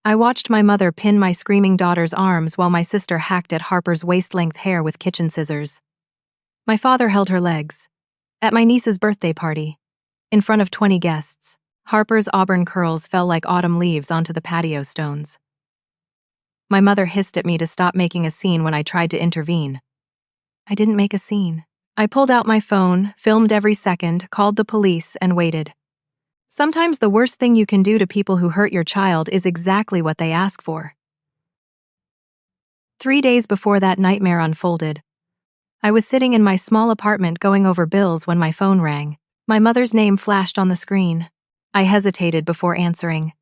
I watched my mother pin my screaming daughter's arms while my sister hacked at Harper's waist-length hair with kitchen scissors. My father held her legs. At my niece's birthday party, in front of 20 guests, Harper's auburn curls fell like autumn leaves onto the patio stones. My mother hissed at me to stop making a scene when I tried to intervene. I didn't make a scene. I pulled out my phone, filmed every second, called the police, and waited. Sometimes the worst thing you can do to people who hurt your child is exactly what they ask for. 3 days before that nightmare unfolded, I was sitting in my small apartment going over bills when my phone rang. My mother's name flashed on the screen. I hesitated before answering.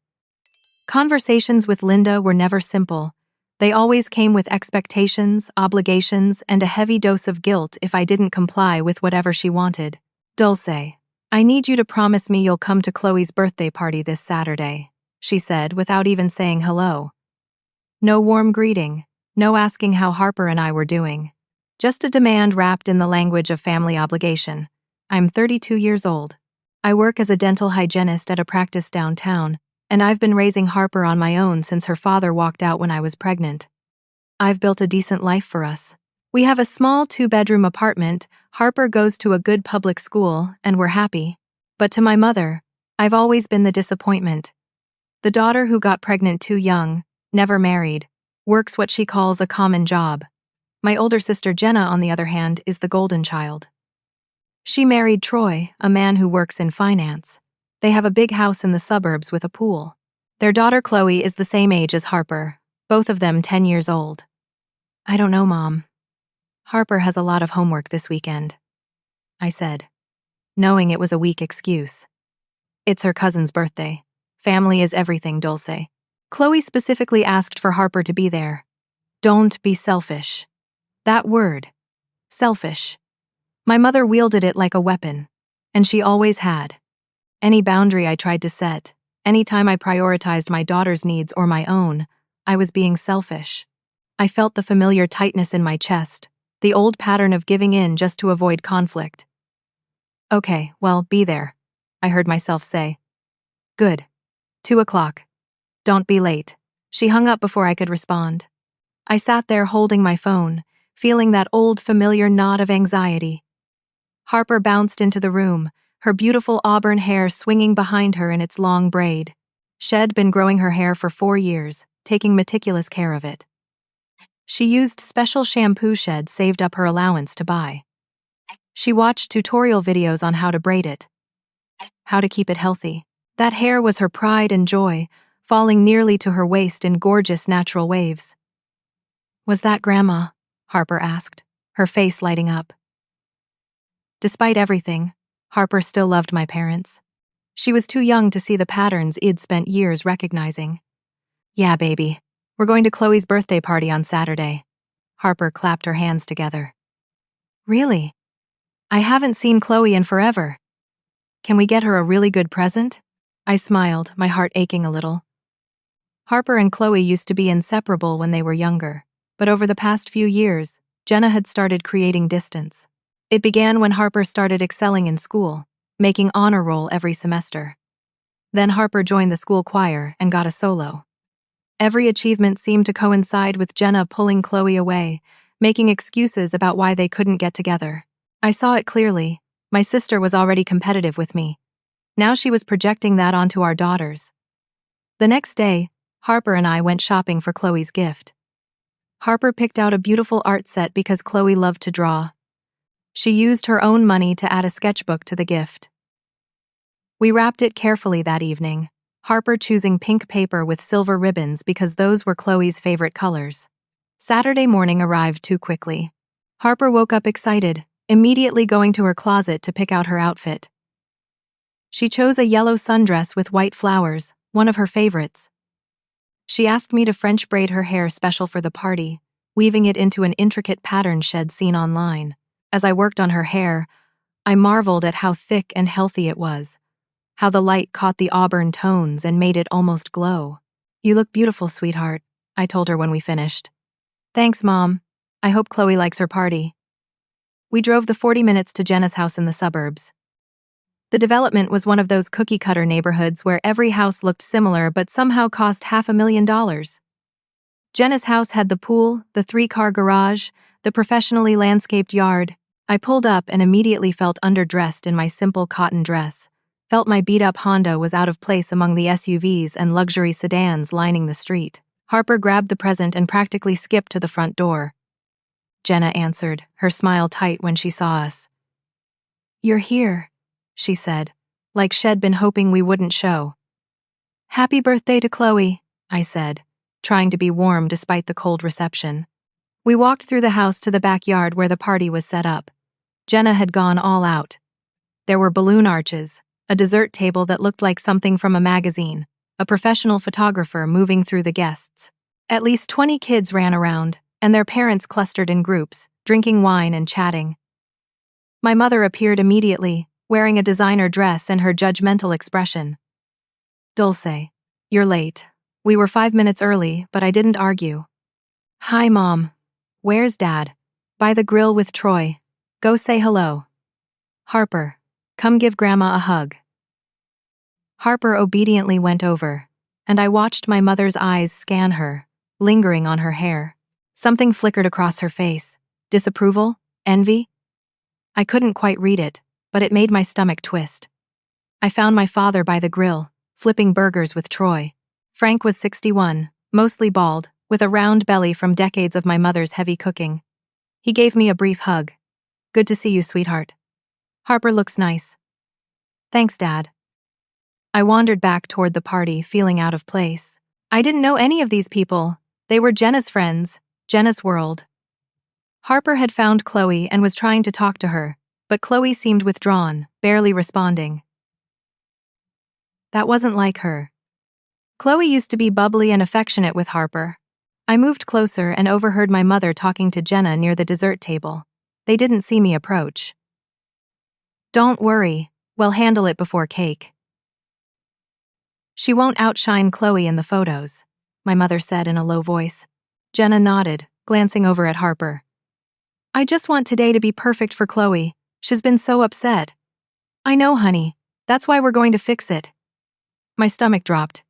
Conversations with Linda were never simple. They always came with expectations, obligations, and a heavy dose of guilt if I didn't comply with whatever she wanted. Dulce, I need you to promise me you'll come to Chloe's birthday party this Saturday, she said without even saying hello. No warm greeting, no asking how Harper and I were doing. Just a demand wrapped in the language of family obligation. I'm 32 years old. I work as a dental hygienist at a practice downtown, and I've been raising Harper on my own since her father walked out when I was pregnant. I've built a decent life for us. We have a small 2-bedroom apartment, Harper goes to a good public school, and we're happy. But to my mother, I've always been the disappointment. The daughter who got pregnant too young, never married, works what she calls a common job. My older sister Jenna, on the other hand, is the golden child. She married Troy, a man who works in finance. They have a big house in the suburbs with a pool. Their daughter Chloe is the same age as Harper, both of them 10 years old. I don't know, Mom. Harper has a lot of homework this weekend, I said, knowing it was a weak excuse. It's her cousin's birthday. Family is everything, Dulce. Chloe specifically asked for Harper to be there. Don't be selfish. That word. Selfish. My mother wielded it like a weapon, and she always had. Any boundary I tried to set, any time I prioritized my daughter's needs or my own, I was being selfish. I felt the familiar tightness in my chest, the old pattern of giving in just to avoid conflict. Okay, well, be there, I heard myself say. Good. 2 o'clock. Don't be late. She hung up before I could respond. I sat there holding my phone, feeling that old familiar knot of anxiety. Harper bounced into the room, her beautiful auburn hair swinging behind her in its long braid. She'd been growing her hair for 4 years, taking meticulous care of it. She used special shampoo she'd saved up her allowance to buy. She watched tutorial videos on how to braid it, how to keep it healthy. That hair was her pride and joy, falling nearly to her waist in gorgeous natural waves. Was that Grandma? Harper asked, her face lighting up. Despite everything, Harper still loved my parents. She was too young to see the patterns I'd spent years recognizing. Yeah, baby. We're going to Chloe's birthday party on Saturday. Harper clapped her hands together. Really? I haven't seen Chloe in forever. Can we get her a really good present? I smiled, my heart aching a little. Harper and Chloe used to be inseparable when they were younger, but over the past few years, Jenna had started creating distance. It began when Harper started excelling in school, making honor roll every semester. Then Harper joined the school choir and got a solo. Every achievement seemed to coincide with Jenna pulling Chloe away, making excuses about why they couldn't get together. I saw it clearly. My sister was already competitive with me. Now she was projecting that onto our daughters. The next day, Harper and I went shopping for Chloe's gift. Harper picked out a beautiful art set because Chloe loved to draw. She used her own money to add a sketchbook to the gift. We wrapped it carefully that evening, Harper choosing pink paper with silver ribbons because those were Chloe's favorite colors. Saturday morning arrived too quickly. Harper woke up excited, immediately going to her closet to pick out her outfit. She chose a yellow sundress with white flowers, one of her favorites. She asked me to French braid her hair special for the party, weaving it into an intricate pattern she'd seen online. As I worked on her hair, I marveled at how thick and healthy it was, how the light caught the auburn tones and made it almost glow. You look beautiful, sweetheart, I told her when we finished. Thanks, Mom. I hope Chloe likes her party. We drove the 40 minutes to Jenna's house in the suburbs. The development was one of those cookie-cutter neighborhoods where every house looked similar but somehow cost $500,000. Jenna's house had the pool, the 3-car garage, the professionally landscaped yard. I pulled up and immediately felt underdressed in my simple cotton dress. Felt my beat-up Honda was out of place among the SUVs and luxury sedans lining the street. Harper grabbed the present and practically skipped to the front door. Jenna answered, her smile tight when she saw us. "You're here," she said, like she'd been hoping we wouldn't show. "Happy birthday to Chloe," I said, trying to be warm despite the cold reception. We walked through the house to the backyard where the party was set up. Jenna had gone all out. There were balloon arches, a dessert table that looked like something from a magazine, a professional photographer moving through the guests. At least 20 kids ran around, and their parents clustered in groups, drinking wine and chatting. My mother appeared immediately, wearing a designer dress and her judgmental expression. "Dulce, you're late. We were 5 minutes early, but I didn't argue." "Hi, Mom. Where's Dad?" "By the grill with Troy. Go say hello." "Harper, come give Grandma a hug." Harper obediently went over, and I watched my mother's eyes scan her, lingering on her hair. Something flickered across her face. Disapproval? Envy? I couldn't quite read it, but it made my stomach twist. I found my father by the grill, flipping burgers with Troy. Frank was 61, mostly bald, with a round belly from decades of my mother's heavy cooking. He gave me a brief hug. "Good to see you, sweetheart. Harper looks nice." "Thanks, Dad." I wandered back toward the party, feeling out of place. I didn't know any of these people. They were Jenna's friends, Jenna's world. Harper had found Chloe and was trying to talk to her, but Chloe seemed withdrawn, barely responding. That wasn't like her. Chloe used to be bubbly and affectionate with Harper. I moved closer and overheard my mother talking to Jenna near the dessert table. They didn't see me approach. "Don't worry, we'll handle it before cake. She won't outshine Chloe in the photos," my mother said in a low voice. Jenna nodded, glancing over at Harper. "I just want today to be perfect for Chloe. She's been so upset." "I know, honey. That's why we're going to fix it." My stomach dropped.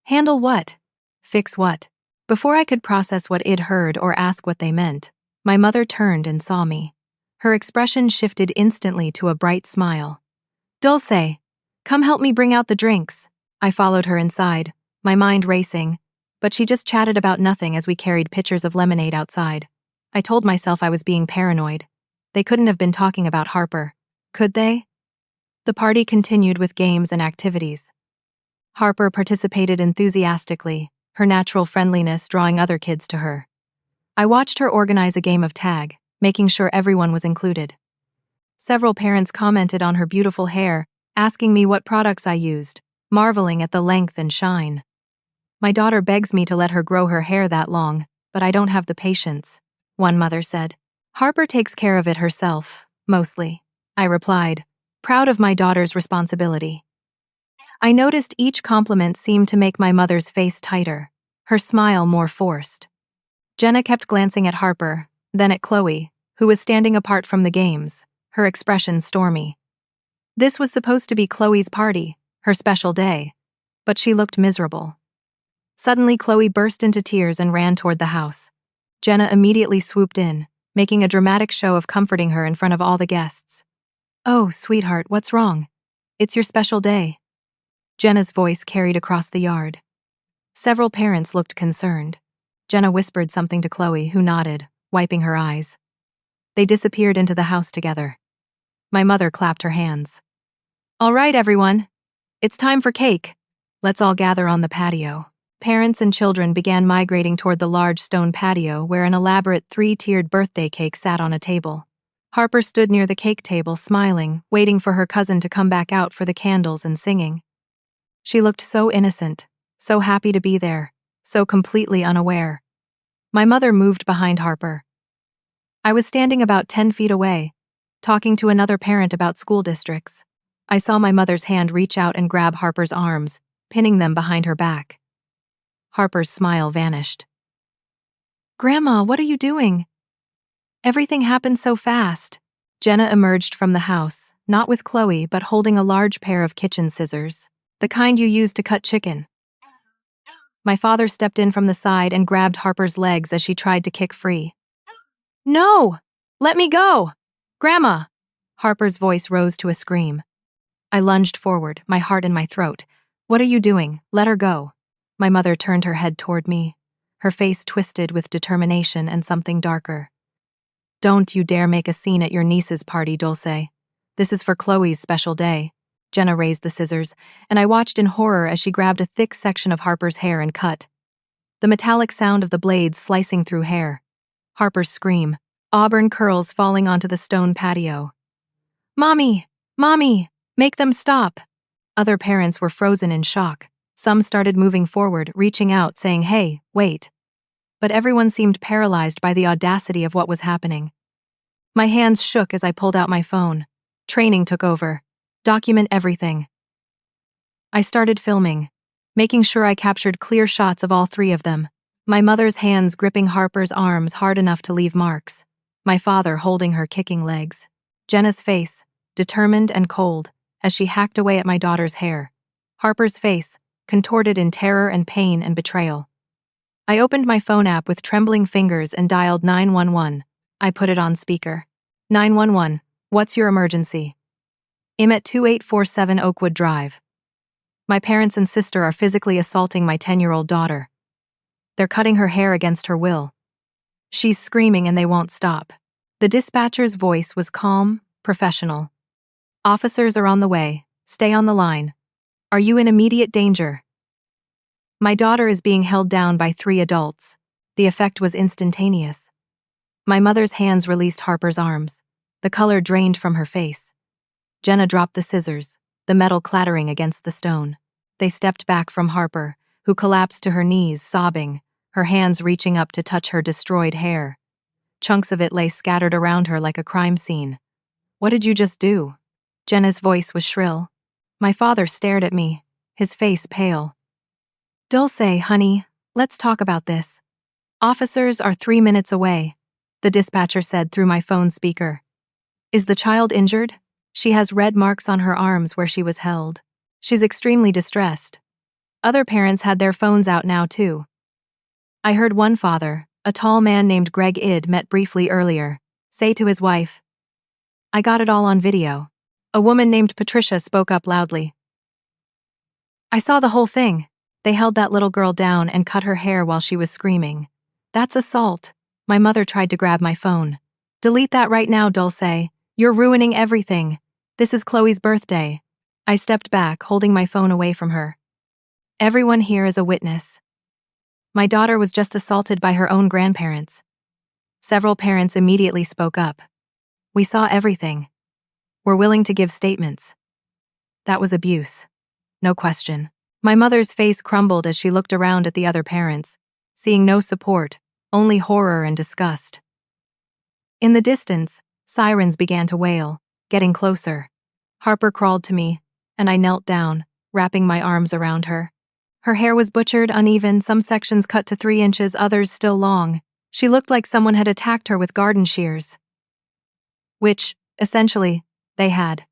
Handle what? Fix what? Before I could process what I'd heard or ask what they meant, my mother turned and saw me. Her expression shifted instantly to a bright smile. "Dulce, come help me bring out the drinks." I followed her inside, my mind racing, but she just chatted about nothing as we carried pitchers of lemonade outside. I told myself I was being paranoid. They couldn't have been talking about Harper, could they? The party continued with games and activities. Harper participated enthusiastically, her natural friendliness drawing other kids to her. I watched her organize a game of tag, making sure everyone was included. Several parents commented on her beautiful hair, asking me what products I used, marveling at the length and shine. "My daughter begs me to let her grow her hair that long, but I don't have the patience," one mother said. "Harper takes care of it herself, mostly," I replied, proud of my daughter's responsibility. I noticed each compliment seemed to make my mother's face tighter, her smile more forced. Jenna kept glancing at Harper, then at Chloe, who was standing apart from the games, her expression stormy. This was supposed to be Chloe's party, her special day, but she looked miserable. Suddenly, Chloe burst into tears and ran toward the house. Jenna immediately swooped in, making a dramatic show of comforting her in front of all the guests. "Oh, sweetheart, what's wrong? It's your special day." Jenna's voice carried across the yard. Several parents looked concerned. Jenna whispered something to Chloe, who nodded, wiping her eyes. They disappeared into the house together. My mother clapped her hands. "All right, everyone. It's time for cake. Let's all gather on the patio." Parents and children began migrating toward the large stone patio where an elaborate 3-tiered birthday cake sat on a table. Harper stood near the cake table, smiling, waiting for her cousin to come back out for the candles and singing. She looked so innocent, so happy to be there, so completely unaware. My mother moved behind Harper. I was standing about 10 feet away, talking to another parent about school districts. I saw my mother's hand reach out and grab Harper's arms, pinning them behind her back. Harper's smile vanished. "Grandma, what are you doing?" Everything happened so fast. Jenna emerged from the house, not with Chloe, but holding a large pair of kitchen scissors, the kind you use to cut chicken. My father stepped in from the side and grabbed Harper's legs as she tried to kick free. No! Let me go! Grandma! Harper's voice rose to a scream. I lunged forward, my heart in my throat. What are you doing? Let her go. My mother turned her head toward me, her face twisted with determination and something darker. Don't you dare make a scene at your niece's party, Dulce. This is for Chloe's special day. Jenna raised the scissors, and I watched in horror as she grabbed a thick section of Harper's hair and cut. The metallic sound of the blades slicing through hair. Harper's scream, auburn curls falling onto the stone patio. Mommy! Mommy! Make them stop! Other parents were frozen in shock. Some started moving forward, reaching out, saying, "Hey, wait." But everyone seemed paralyzed by the audacity of what was happening. My hands shook as I pulled out my phone. Training took over. Document everything. I started filming, making sure I captured clear shots of all three of them. My mother's hands gripping Harper's arms hard enough to leave marks. My father holding her kicking legs. Jenna's face, determined and cold, as she hacked away at my daughter's hair. Harper's face, contorted in terror and pain and betrayal. I opened my phone app with trembling fingers and dialed 911. I put it on speaker. 911, what's your emergency? I'm at 2847 Oakwood Drive. My parents and sister are physically assaulting my 10-year-old daughter. They're cutting her hair against her will. She's screaming and they won't stop. The dispatcher's voice was calm, professional. Officers are on the way. Stay on the line. Are you in immediate danger? My daughter is being held down by 3 adults. The effect was instantaneous. My mother's hands released Harper's arms. The color drained from her face. Jenna dropped the scissors, the metal clattering against the stone. They stepped back from Harper, who collapsed to her knees, sobbing, her hands reaching up to touch her destroyed hair. Chunks of it lay scattered around her like a crime scene. What did you just do? Jenna's voice was shrill. My father stared at me, his face pale. Dulce, honey, let's talk about this. Officers are 3 minutes away, the dispatcher said through my phone speaker. Is the child injured? She has red marks on her arms where she was held. She's extremely distressed. Other parents had their phones out now, too. I heard one father, a tall man named Greg Id, met briefly earlier, say to his wife, I got it all on video. A woman named Patricia spoke up loudly. I saw the whole thing. They held that little girl down and cut her hair while she was screaming. That's assault. My mother tried to grab my phone. Delete that right now, Dulce. You're ruining everything. This is Chloe's birthday. I stepped back, holding my phone away from her. Everyone here is a witness. My daughter was just assaulted by her own grandparents. Several parents immediately spoke up. We saw everything. We're willing to give statements. That was abuse. No question. My mother's face crumbled as she looked around at the other parents, seeing no support, only horror and disgust. In the distance, sirens began to wail, getting closer. Harper crawled to me, and I knelt down, wrapping my arms around her. Her hair was butchered, uneven, some sections cut to 3 inches, others still long. She looked like someone had attacked her with garden shears. Which, essentially, they had.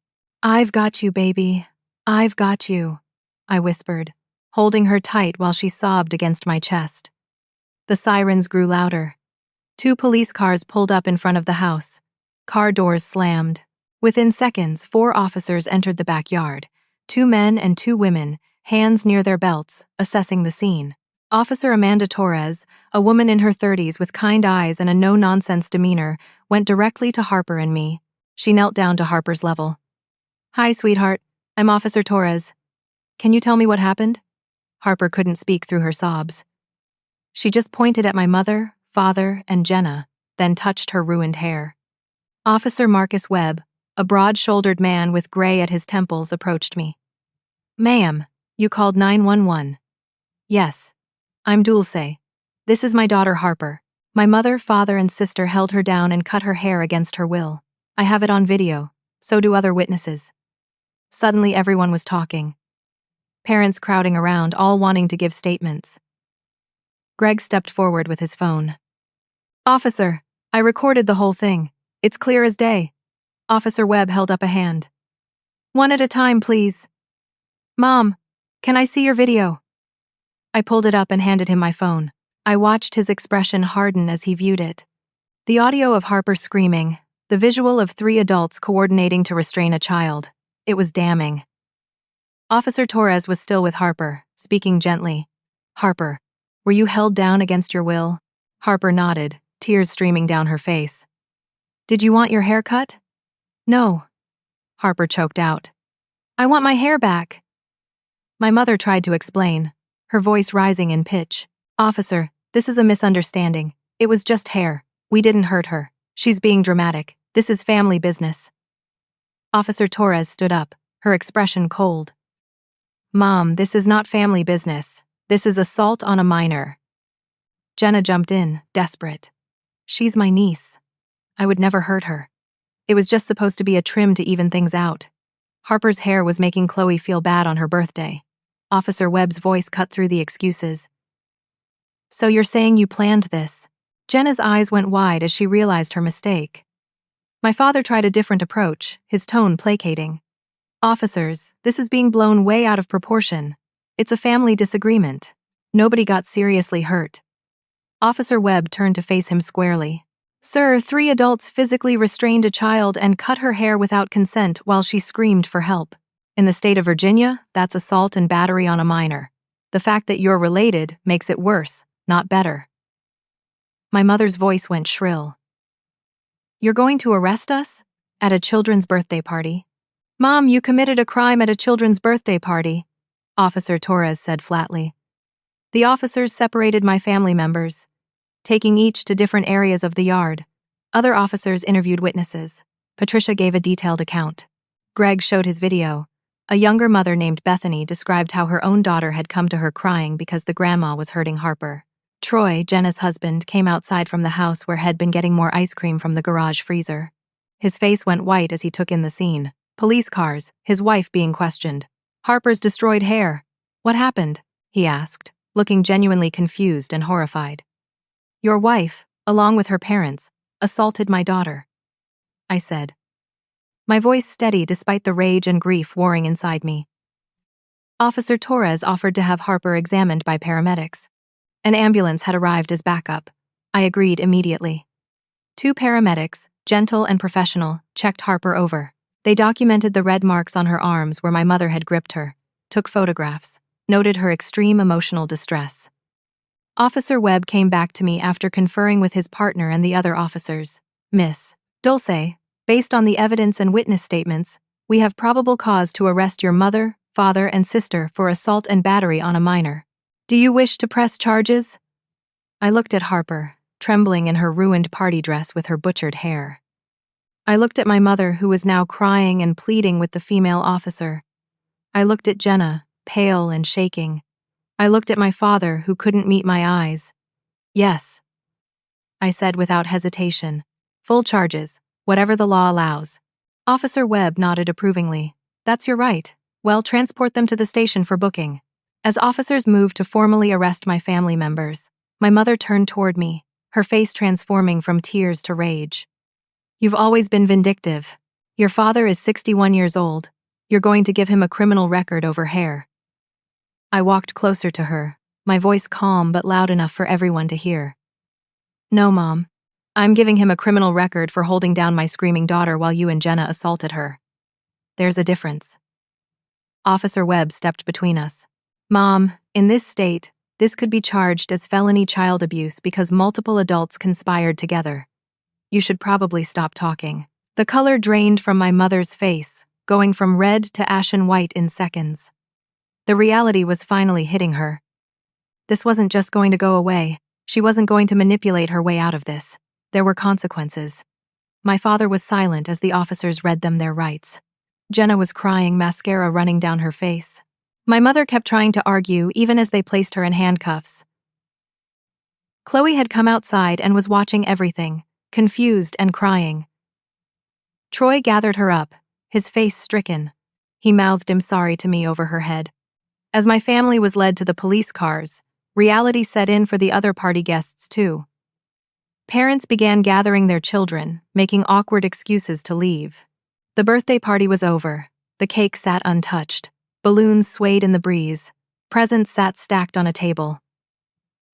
I've got you, baby. I've got you, I whispered, holding her tight while she sobbed against my chest. The sirens grew louder. 2 police cars pulled up in front of the house. Car doors slammed. Within seconds, 4 officers entered the backyard, 2 men and 2 women, hands near their belts, assessing the scene. Officer Amanda Torres, a woman in her 30s with kind eyes and a no-nonsense demeanor, went directly to Harper and me. She knelt down to Harper's level. Hi, sweetheart. I'm Officer Torres. Can you tell me what happened? Harper couldn't speak through her sobs. She just pointed at my mother, father, and Jenna, then touched her ruined hair. Officer Marcus Webb, a broad-shouldered man with gray at his temples, approached me. Ma'am, you called 911. Yes. I'm Dulce. This is my daughter Harper. My mother, father, and sister held her down and cut her hair against her will. I have it on video. So do other witnesses. Suddenly everyone was talking. Parents crowding around, all wanting to give statements. Greg stepped forward with his phone. Officer, I recorded the whole thing. It's clear as day. Officer Webb held up a hand. One at a time, please. Mom, can I see your video? I pulled it up and handed him my phone. I watched his expression harden as he viewed it. The audio of Harper screaming, the visual of 3 adults coordinating to restrain a child. It was damning. Officer Torres was still with Harper, speaking gently. Harper, were you held down against your will? Harper nodded, tears streaming down her face. Did you want your hair cut? No. Harper choked out. I want my hair back. My mother tried to explain, her voice rising in pitch. Officer, this is a misunderstanding. It was just hair. We didn't hurt her. She's being dramatic. This is family business. Officer Torres stood up, her expression cold. Mom, this is not family business. This is assault on a minor. Jenna jumped in, desperate. She's my niece. I would never hurt her. It was just supposed to be a trim to even things out. Harper's hair was making Chloe feel bad on her birthday. Officer Webb's voice cut through the excuses. So you're saying you planned this? Jenna's eyes went wide as she realized her mistake. My father tried a different approach, his tone placating. Officers, this is being blown way out of proportion. It's a family disagreement. Nobody got seriously hurt. Officer Webb turned to face him squarely. Sir, 3 adults physically restrained a child and cut her hair without consent while she screamed for help. In the state of Virginia, that's assault and battery on a minor. The fact that you're related makes it worse, not better. My mother's voice went shrill. You're going to arrest us? At a children's birthday party? Mom, you committed a crime at a children's birthday party, Officer Torres said flatly. The officers separated my family members, taking each to different areas of the yard. Other officers interviewed witnesses. Patricia gave a detailed account. Greg showed his video. A younger mother named Bethany described how her own daughter had come to her crying because the grandma was hurting Harper. Troy, Jenna's husband, came outside from the house where had been getting more ice cream from the garage freezer. His face went white as he took in the scene. Police cars, his wife being questioned. Harper's destroyed hair. What happened? He asked, looking genuinely confused and horrified. Your wife, along with her parents, assaulted my daughter, I said. My voice steady despite the rage and grief warring inside me. Officer Torres offered to have Harper examined by paramedics. An ambulance had arrived as backup. I agreed immediately. 2 paramedics, gentle and professional, checked Harper over. They documented the red marks on her arms where my mother had gripped her, took photographs, noted her extreme emotional distress. Officer Webb came back to me after conferring with his partner and the other officers. Miss Dulce, based on the evidence and witness statements, we have probable cause to arrest your mother, father, and sister for assault and battery on a minor. Do you wish to press charges? I looked at Harper, trembling in her ruined party dress with her butchered hair. I looked at my mother, who was now crying and pleading with the female officer. I looked at Jenna, pale and shaking. I looked at my father, who couldn't meet my eyes. Yes, I said without hesitation. Full charges, whatever the law allows. Officer Webb nodded approvingly. That's your right. Well, transport them to the station for booking. As officers moved to formally arrest my family members, my mother turned toward me, her face transforming from tears to rage. You've always been vindictive. Your father is 61 years old. You're going to give him a criminal record over hair. I walked closer to her, my voice calm but loud enough for everyone to hear. No, Mom. I'm giving him a criminal record for holding down my screaming daughter while you and Jenna assaulted her. There's a difference. Officer Webb stepped between us. Mom, in this state, this could be charged as felony child abuse because multiple adults conspired together. You should probably stop talking. The color drained from my mother's face, going from red to ashen white in seconds. The reality was finally hitting her. This wasn't just going to go away. She wasn't going to manipulate her way out of this. There were consequences. My father was silent as the officers read them their rights. Jenna was crying, mascara running down her face. My mother kept trying to argue even as they placed her in handcuffs. Chloe had come outside and was watching everything, confused and crying. Troy gathered her up, his face stricken. He mouthed "I'm sorry" to me over her head. As my family was led to the police cars, reality set in for the other party guests too. Parents began gathering their children, making awkward excuses to leave. The birthday party was over. The cake sat untouched. Balloons swayed in the breeze. Presents sat stacked on a table.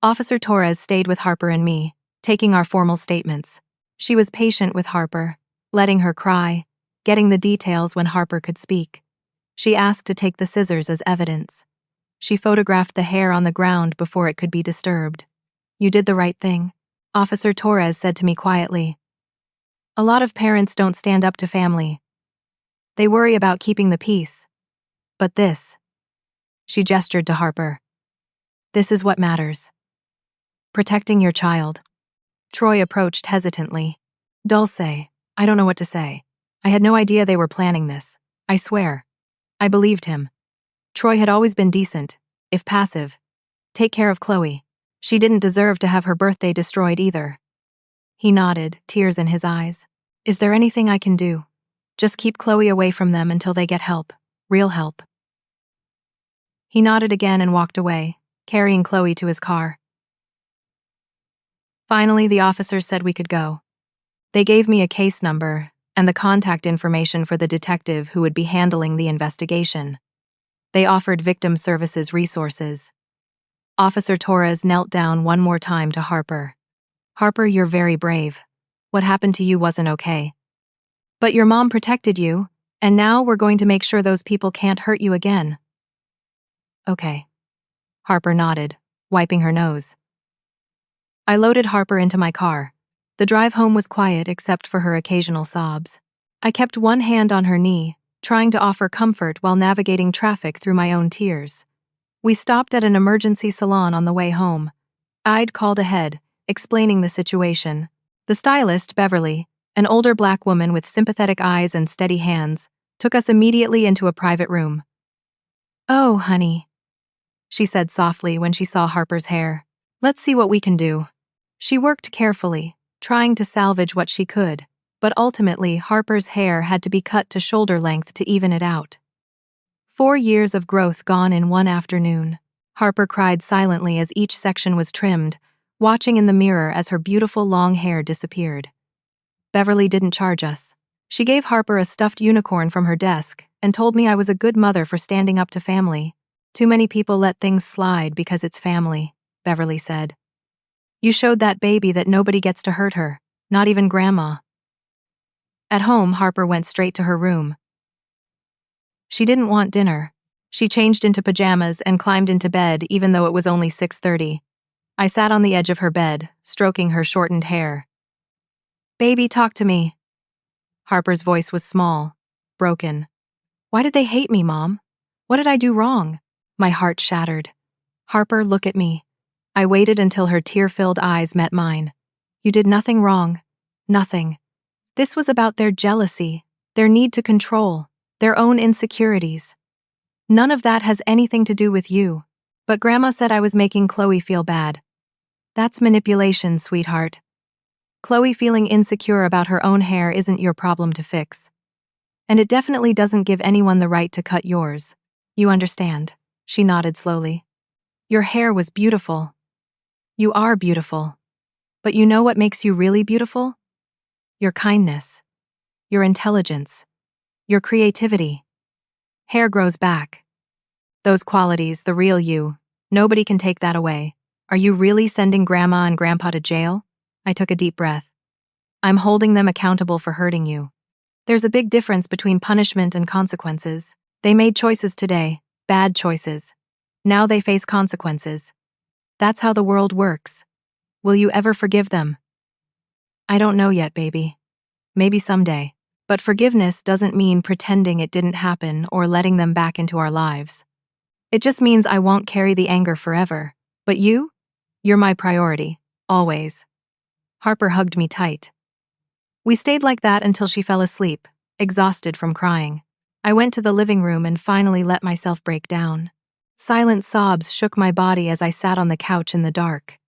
Officer Torres stayed with Harper and me, taking our formal statements. She was patient with Harper, letting her cry, getting the details when Harper could speak. She asked to take the scissors as evidence. She photographed the hair on the ground before it could be disturbed. "You did the right thing," Officer Torres said to me quietly. "A lot of parents don't stand up to family. They worry about keeping the peace. But this," she gestured to Harper, "this is what matters. Protecting your child." Troy approached hesitantly. "Dulce, I don't know what to say. I had no idea they were planning this. I swear." I believed him. Troy had always been decent, if passive. Take care of Chloe. She didn't deserve to have her birthday destroyed either. He nodded, tears in his eyes. "Is there anything I can do? Just keep Chloe away from them until they get help. Real help." He nodded again and walked away, carrying Chloe to his car. Finally, the officers said we could go. They gave me a case number and the contact information for the detective who would be handling the investigation. They offered victim services resources. Officer Torres knelt down one more time to Harper. "Harper, you're very brave. What happened to you wasn't okay. But your mom protected you, and now we're going to make sure those people can't hurt you again." "Okay." Harper nodded, wiping her nose. I loaded Harper into my car. The drive home was quiet except for her occasional sobs. I kept one hand on her knee, trying to offer comfort while navigating traffic through my own tears. We stopped at an emergency salon on the way home. I'd called ahead, explaining the situation. The stylist, Beverly, an older black woman with sympathetic eyes and steady hands, took us immediately into a private room. "Oh, honey," she said softly when she saw Harper's hair. "Let's see what we can do." She worked carefully, trying to salvage what she could, but ultimately Harper's hair had to be cut to shoulder length to even it out. 4 years of growth gone in one afternoon. Harper cried silently as each section was trimmed, watching in the mirror as her beautiful long hair disappeared. Beverly didn't charge us. She gave Harper a stuffed unicorn from her desk and told me I was a good mother for standing up to family. "Too many people let things slide because it's family," Beverly said. "You showed that baby that nobody gets to hurt her, not even Grandma." At home, Harper went straight to her room. She didn't want dinner. She changed into pajamas and climbed into bed even though it was only 6:30. I sat on the edge of her bed, stroking her shortened hair. "Baby, talk to me." Harper's voice was small, broken. "Why did they hate me, Mom? What did I do wrong?" My heart shattered. "Harper, look at me." I waited until her tear-filled eyes met mine. "You did nothing wrong. Nothing. This was about their jealousy, their need to control, their own insecurities. None of that has anything to do with you. But Grandma said I was making Chloe feel bad. That's manipulation, sweetheart. Chloe feeling insecure about her own hair isn't your problem to fix. And it definitely doesn't give anyone the right to cut yours. You understand?" She nodded slowly. "Your hair was beautiful. You are beautiful. But you know what makes you really beautiful? Your kindness. Your intelligence. Your creativity. Hair grows back. Those qualities, the real you, nobody can take that away. Are you really sending Grandma and Grandpa to jail?" I took a deep breath. "I'm holding them accountable for hurting you. There's a big difference between punishment and consequences. They made choices today, bad choices. Now they face consequences. That's how the world works. Will you ever forgive them?" "I don't know yet, baby. Maybe someday. But forgiveness doesn't mean pretending it didn't happen or letting them back into our lives. It just means I won't carry the anger forever. But you? You're my priority. Always." Harper hugged me tight. We stayed like that until she fell asleep, exhausted from crying. I went to the living room and finally let myself break down. Silent sobs shook my body as I sat on the couch in the dark.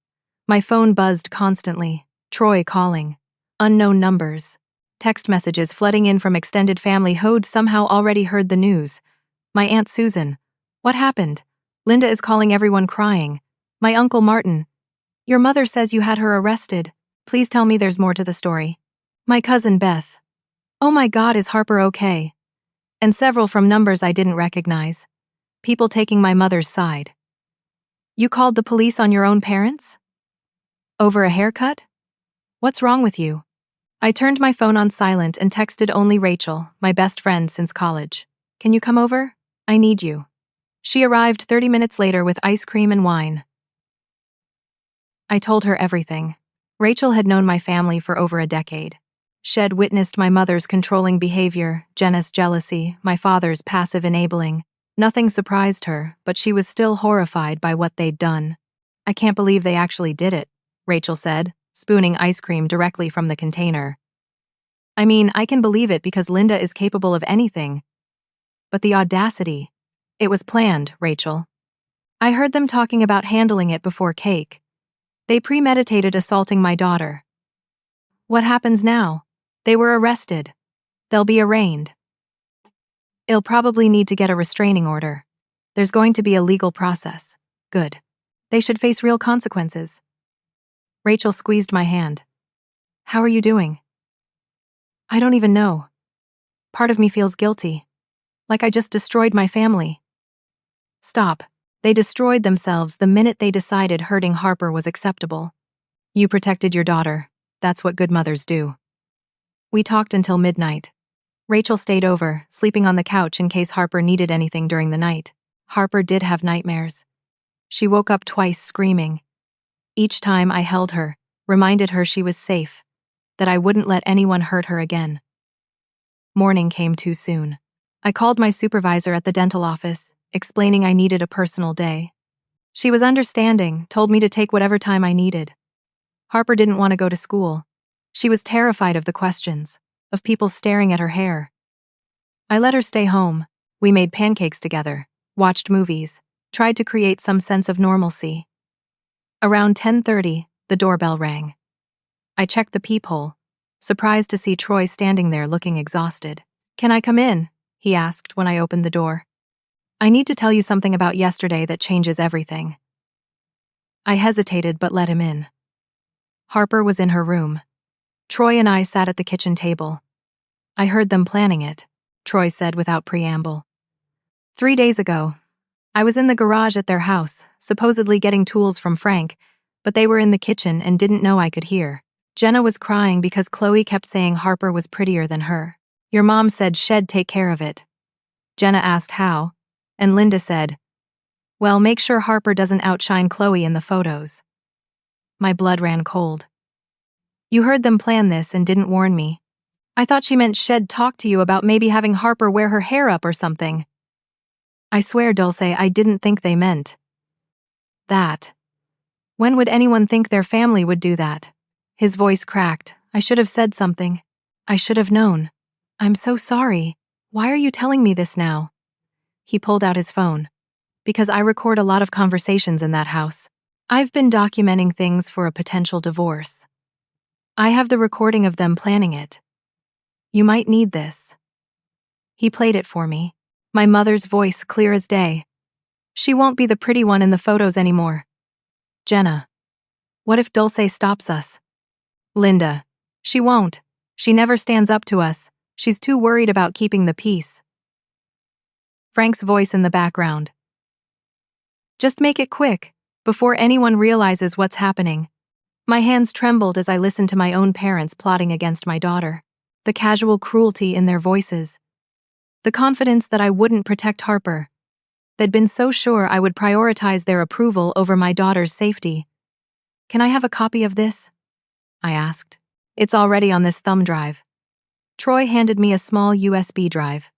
My phone buzzed constantly, Troy calling, unknown numbers, text messages flooding in from extended family who'd somehow already heard the news. My Aunt Susan. "What happened? Linda is calling everyone crying. My Uncle Martin. Your mother says you had her arrested. Please tell me there's more to the story." My cousin Beth. "Oh my God, is Harper okay?" and several from numbers I didn't recognize. People taking my mother's side. You called the police on your own parents? Over a haircut? What's wrong with you? I turned my phone on silent and texted only Rachel, my best friend since college. Can you come over? I need you. She arrived 30 minutes later with ice cream and wine. I told her everything. Rachel had known my family for over a decade. She'd witnessed my mother's controlling behavior, Jenna's jealousy, my father's passive enabling. Nothing surprised her, but she was still horrified by what they'd done. I can't believe they actually did it, Rachel said, spooning ice cream directly from the container. I mean, I can believe it because Linda is capable of anything. But the audacity. It was planned, Rachel. I heard them talking about handling it before cake. They premeditated assaulting my daughter. What happens now? They were arrested. They'll be arraigned. I'll probably need to get a restraining order. There's going to be a legal process. Good. They should face real consequences. Rachel squeezed my hand. How are you doing? I don't even know. Part of me feels guilty. Like I just destroyed my family. Stop. They destroyed themselves the minute they decided hurting Harper was acceptable. You protected your daughter. That's what good mothers do. We talked until midnight. Rachel stayed over, sleeping on the couch in case Harper needed anything during the night. Harper did have nightmares. She woke up twice screaming. Each time I held her, reminded her she was safe, that I wouldn't let anyone hurt her again. Morning came too soon. I called my supervisor at the dental office, explaining I needed a personal day. She was understanding, told me to take whatever time I needed. Harper didn't want to go to school. She was terrified of the questions, of people staring at her hair. I let her stay home. We made pancakes together, watched movies, tried to create some sense of normalcy. Around 10:30, the doorbell rang. I checked the peephole, surprised to see Troy standing there looking exhausted. Can I come in? He asked when I opened the door. I need to tell you something about yesterday that changes everything. I hesitated but let him in. Harper was in her room. Troy and I sat at the kitchen table. I heard them planning it, Troy said without preamble. 3 days ago, I was in the garage at their house, supposedly getting tools from Frank, but they were in the kitchen and didn't know I could hear. Jenna was crying because Chloe kept saying Harper was prettier than her. Your mom said she'd take care of it. Jenna asked how, and Linda said, well, make sure Harper doesn't outshine Chloe in the photos. My blood ran cold. You heard them plan this and didn't warn me. I thought she meant she'd talk to you about maybe having Harper wear her hair up or something. I swear, Dulce, I didn't think they meant that. When would anyone think their family would do that? His voice cracked. I should have said something. I should have known. I'm so sorry. Why are you telling me this now? He pulled out his phone. Because I record a lot of conversations in that house. I've been documenting things for a potential divorce. I have the recording of them planning it. You might need this. He played it for me. My mother's voice clear as day. She won't be the pretty one in the photos anymore. Jenna. What if Dulce stops us? Linda. She won't. She never stands up to us. She's too worried about keeping the peace. Frank's voice in the background. Just make it quick, before anyone realizes what's happening. My hands trembled as I listened to my own parents plotting against my daughter. The casual cruelty in their voices. The confidence that I wouldn't protect Harper. They'd been so sure I would prioritize their approval over my daughter's safety. Can I have a copy of this? I asked. It's already on this thumb drive. Troy handed me a small USB drive.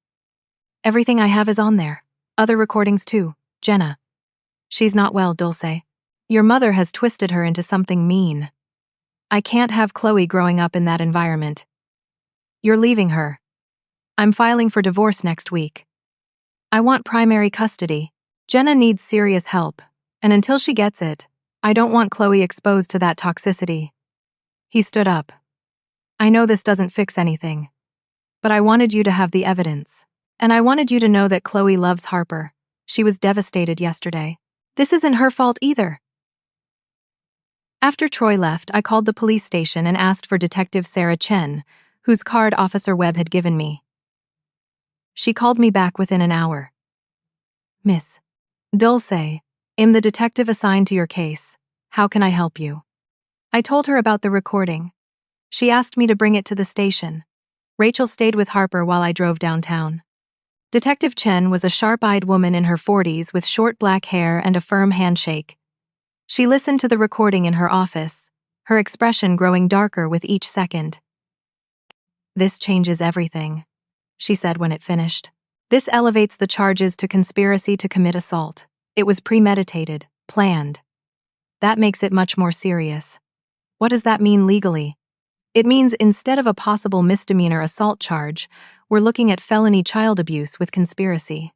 Everything I have is on there. Other recordings too, Jenna. She's not well, Dulce. Your mother has twisted her into something mean. I can't have Chloe growing up in that environment. You're leaving her. I'm filing for divorce next week. I want primary custody. Jenna needs serious help, and until she gets it, I don't want Chloe exposed to that toxicity. He stood up. I know this doesn't fix anything, but I wanted you to have the evidence, and I wanted you to know that Chloe loves Harper. She was devastated yesterday. This isn't her fault either. After Troy left, I called the police station and asked for Detective Sarah Chen, whose card Officer Webb had given me. She called me back within an hour. Miss Dulce, I'm the detective assigned to your case. How can I help you? I told her about the recording. She asked me to bring it to the station. Rachel stayed with Harper while I drove downtown. Detective Chen was a sharp-eyed woman in her 40s with short black hair and a firm handshake. She listened to the recording in her office, her expression growing darker with each second. This changes everything, she said when it finished. This elevates the charges to conspiracy to commit assault. It was premeditated, planned. That makes it much more serious. What does that mean legally? It means instead of a possible misdemeanor assault charge, we're looking at felony child abuse with conspiracy.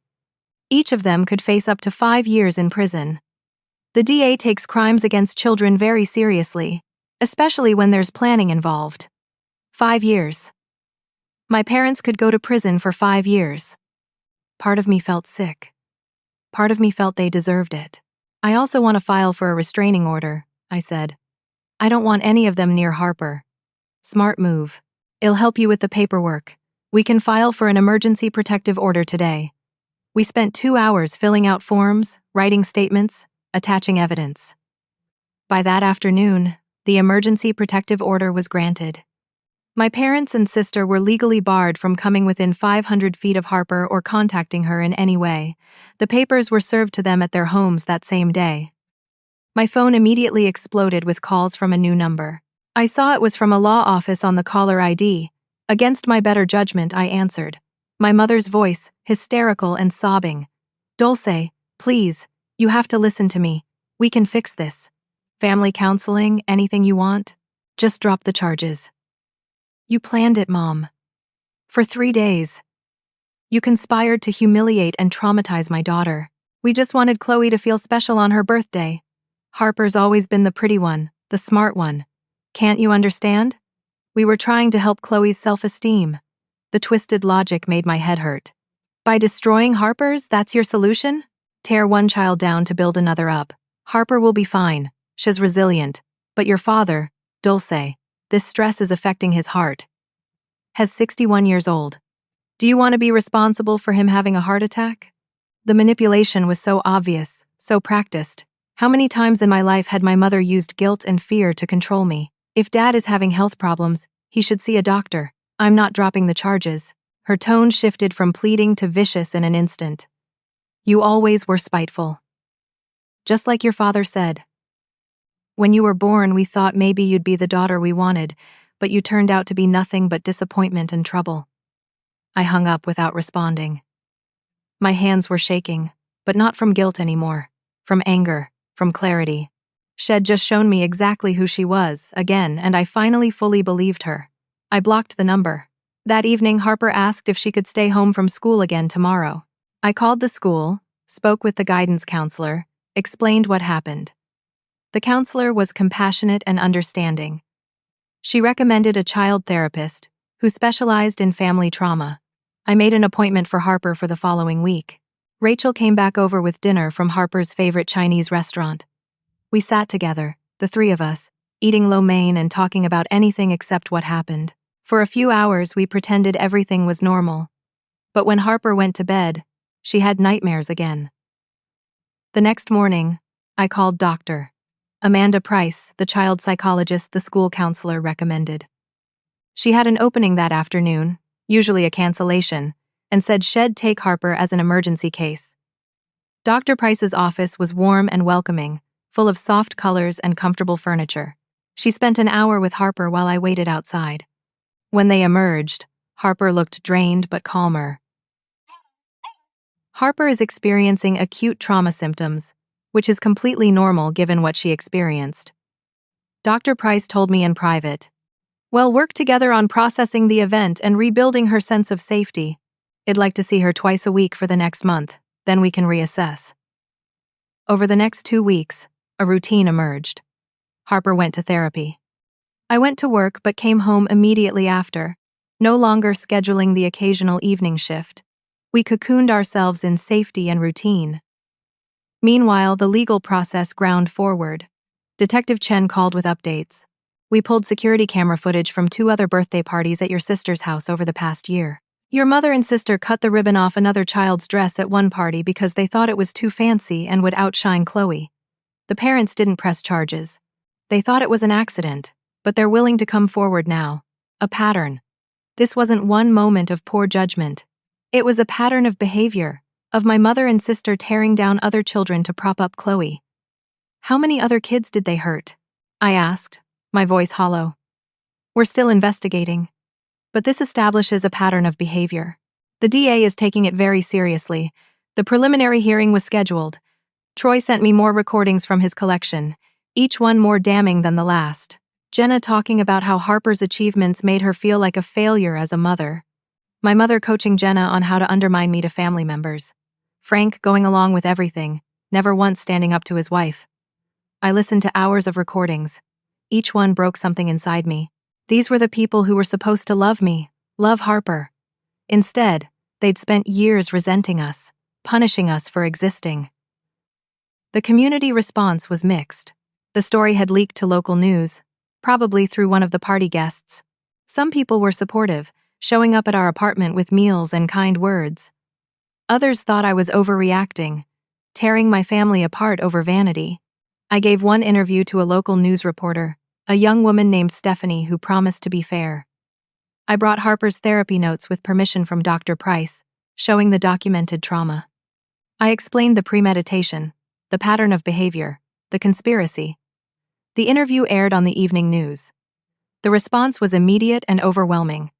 Each of them could face up to 5 years in prison. The DA takes crimes against children very seriously, especially when there's planning involved. 5 years. My parents could go to prison for 5 years. Part of me felt sick. Part of me felt they deserved it. I also want to file for a restraining order, I said. I don't want any of them near Harper. Smart move. It'll help you with the paperwork. We can file for an emergency protective order today. We spent 2 hours filling out forms, writing statements, attaching evidence. By that afternoon, the emergency protective order was granted. My parents and sister were legally barred from coming within 500 feet of Harper or contacting her in any way. The papers were served to them at their homes that same day. My phone immediately exploded with calls from a new number. I saw it was from a law office on the caller ID. Against my better judgment, I answered. My mother's voice, hysterical and sobbing. Dulce, please, you have to listen to me. We can fix this. Family counseling, anything you want? Just drop the charges. You planned it, Mom. For 3 days. You conspired to humiliate and traumatize my daughter. We just wanted Chloe to feel special on her birthday. Harper's always been the pretty one, the smart one. Can't you understand? We were trying to help Chloe's self-esteem. The twisted logic made my head hurt. By destroying Harper's, that's your solution? Tear one child down to build another up. Harper will be fine. She's resilient. But your father, Dulce, this stress is affecting his heart. Has 61 years old. Do you want to be responsible for him having a heart attack? The manipulation was so obvious, so practiced. How many times in my life had my mother used guilt and fear to control me? If Dad is having health problems, he should see a doctor. I'm not dropping the charges. Her tone shifted from pleading to vicious in an instant. You always were spiteful. Just like your father said. When you were born, we thought maybe you'd be the daughter we wanted, but you turned out to be nothing but disappointment and trouble. I hung up without responding. My hands were shaking, but not from guilt anymore. From anger, from clarity. She'd just shown me exactly who she was, again, and I finally fully believed her. I blocked the number. That evening, Harper asked if she could stay home from school again tomorrow. I called the school, spoke with the guidance counselor, explained what happened. The counselor was compassionate and understanding. She recommended a child therapist who specialized in family trauma. I made an appointment for Harper for the following week. Rachel came back over with dinner from Harper's favorite Chinese restaurant. We sat together, the 3 of us, eating lo mein and talking about anything except what happened. For a few hours, we pretended everything was normal. But when Harper went to bed, she had nightmares again. The next morning, I called Dr. Amanda Price, the child psychologist the school counselor recommended. She had an opening that afternoon, usually a cancellation, and said she'd take Harper as an emergency case. Dr. Price's office was warm and welcoming, full of soft colors and comfortable furniture. She spent an hour with Harper while I waited outside. When they emerged, Harper looked drained but calmer. Harper is experiencing acute trauma symptoms, which is completely normal given what she experienced. Dr. Price told me in private, "We'll work together on processing the event and rebuilding her sense of safety. I'd like to see her twice a week for the next month, then we can reassess." Over the next 2 weeks, a routine emerged. Harper went to therapy. I went to work but came home immediately after, no longer scheduling the occasional evening shift. We cocooned ourselves in safety and routine. Meanwhile, the legal process ground forward. Detective Chen called with updates. We pulled security camera footage from 2 other birthday parties at your sister's house over the past year. Your mother and sister cut the ribbon off another child's dress at one party because they thought it was too fancy and would outshine Chloe. The parents didn't press charges. They thought it was an accident, but they're willing to come forward now. A pattern. This wasn't one moment of poor judgment. It was a pattern of behavior, of my mother and sister tearing down other children to prop up Chloe. How many other kids did they hurt? I asked, my voice hollow. We're still investigating. But this establishes a pattern of behavior. The DA is taking it very seriously. The preliminary hearing was scheduled. Troy sent me more recordings from his collection, each one more damning than the last. Jenna talking about how Harper's achievements made her feel like a failure as a mother. My mother coaching Jenna on how to undermine me to family members. Frank going along with everything, never once standing up to his wife. I listened to hours of recordings. Each one broke something inside me. These were the people who were supposed to love me, love Harper. Instead, they'd spent years resenting us, punishing us for existing. The community response was mixed. The story had leaked to local news, probably through one of the party guests. Some people were supportive, showing up at our apartment with meals and kind words. Others thought I was overreacting, tearing my family apart over vanity. I gave one interview to a local news reporter, a young woman named Stephanie who promised to be fair. I brought Harper's therapy notes with permission from Dr. Price, showing the documented trauma. I explained the premeditation, the pattern of behavior, the conspiracy. The interview aired on the evening news. The response was immediate and overwhelming.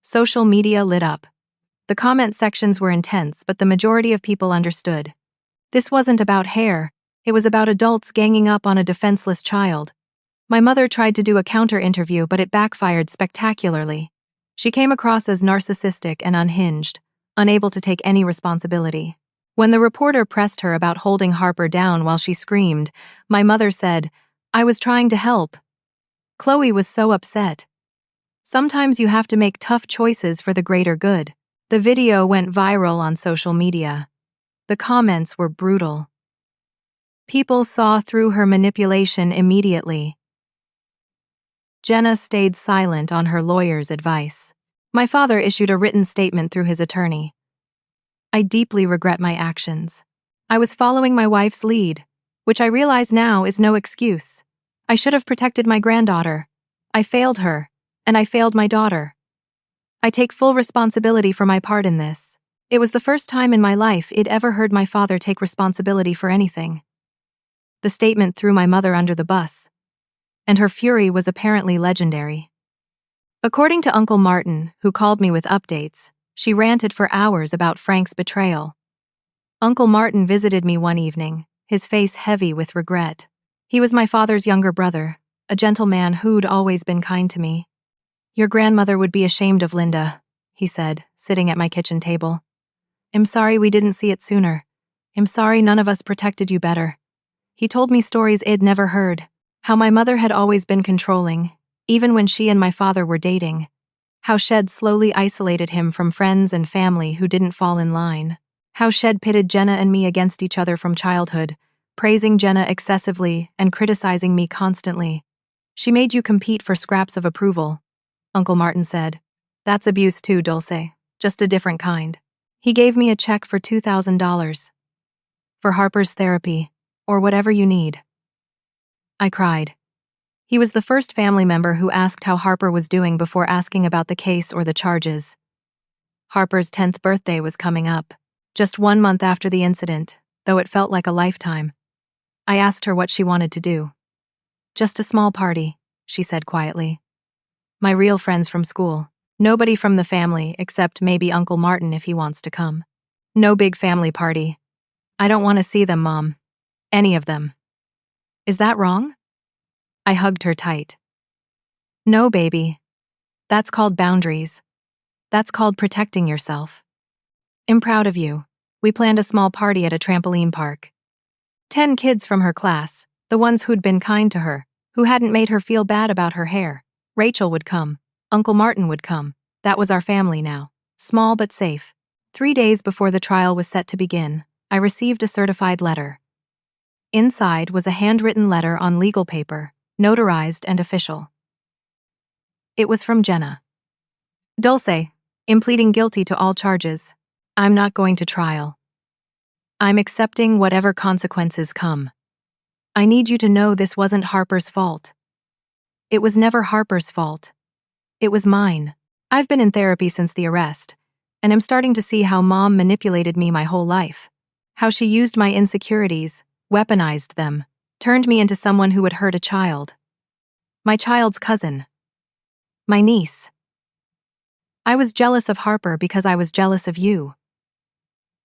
Social media lit up. The comment sections were intense, but the majority of people understood. This wasn't about hair, it was about adults ganging up on a defenseless child. My mother tried to do a counter-interview, but it backfired spectacularly. She came across as narcissistic and unhinged, unable to take any responsibility. When the reporter pressed her about holding Harper down while she screamed, my mother said, "I was trying to help." Chloe was so upset. Sometimes you have to make tough choices for the greater good. The video went viral on social media. The comments were brutal. People saw through her manipulation immediately. Jenna stayed silent on her lawyer's advice. My father issued a written statement through his attorney. I deeply regret my actions. I was following my wife's lead, which I realize now is no excuse. I should have protected my granddaughter. I failed her, and I failed my daughter. I take full responsibility for my part in this. It was the first time in my life I'd ever heard my father take responsibility for anything. The statement threw my mother under the bus, and her fury was apparently legendary. According to Uncle Martin, who called me with updates, she ranted for hours about Frank's betrayal. Uncle Martin visited me one evening, his face heavy with regret. He was my father's younger brother, a gentleman who'd always been kind to me. "Your grandmother would be ashamed of Linda," he said, sitting at my kitchen table. "I'm sorry we didn't see it sooner. I'm sorry none of us protected you better." He told me stories I'd never heard. How my mother had always been controlling, even when she and my father were dating. How Shed slowly isolated him from friends and family who didn't fall in line. How Shed pitted Jenna and me against each other from childhood, praising Jenna excessively and criticizing me constantly. "She made you compete for scraps of approval," Uncle Martin said. "That's abuse too, Dulce, just a different kind." He gave me a check for $2,000. "For Harper's therapy, or whatever you need." I cried. He was the first family member who asked how Harper was doing before asking about the case or the charges. Harper's 10th birthday was coming up, just 1 month after the incident, though it felt like a lifetime. I asked her what she wanted to do. "Just a small party," she said quietly. "My real friends from school. Nobody from the family except maybe Uncle Martin if he wants to come. No big family party. I don't want to see them, Mom. Any of them." "Is that wrong?" I hugged her tight. "No, baby. That's called boundaries. That's called protecting yourself. I'm proud of you." We planned a small party at a trampoline park. 10 kids from her class, the ones who'd been kind to her, who hadn't made her feel bad about her hair. Rachel would come. Uncle Martin would come. That was our family now. Small but safe. 3 days before the trial was set to begin, I received a certified letter. Inside was a handwritten letter on legal paper, notarized and official. It was from Jenna. "Dulce, In pleading guilty to all charges, I'm not going to trial. I'm accepting whatever consequences come. I need you to know this wasn't Harper's fault. It was never Harper's fault. It was mine. I've been in therapy since the arrest, and I'm starting to see how Mom manipulated me my whole life. How she used my insecurities, weaponized them, turned me into someone who would hurt a child. My child's cousin. My niece. I was jealous of Harper because I was jealous of you.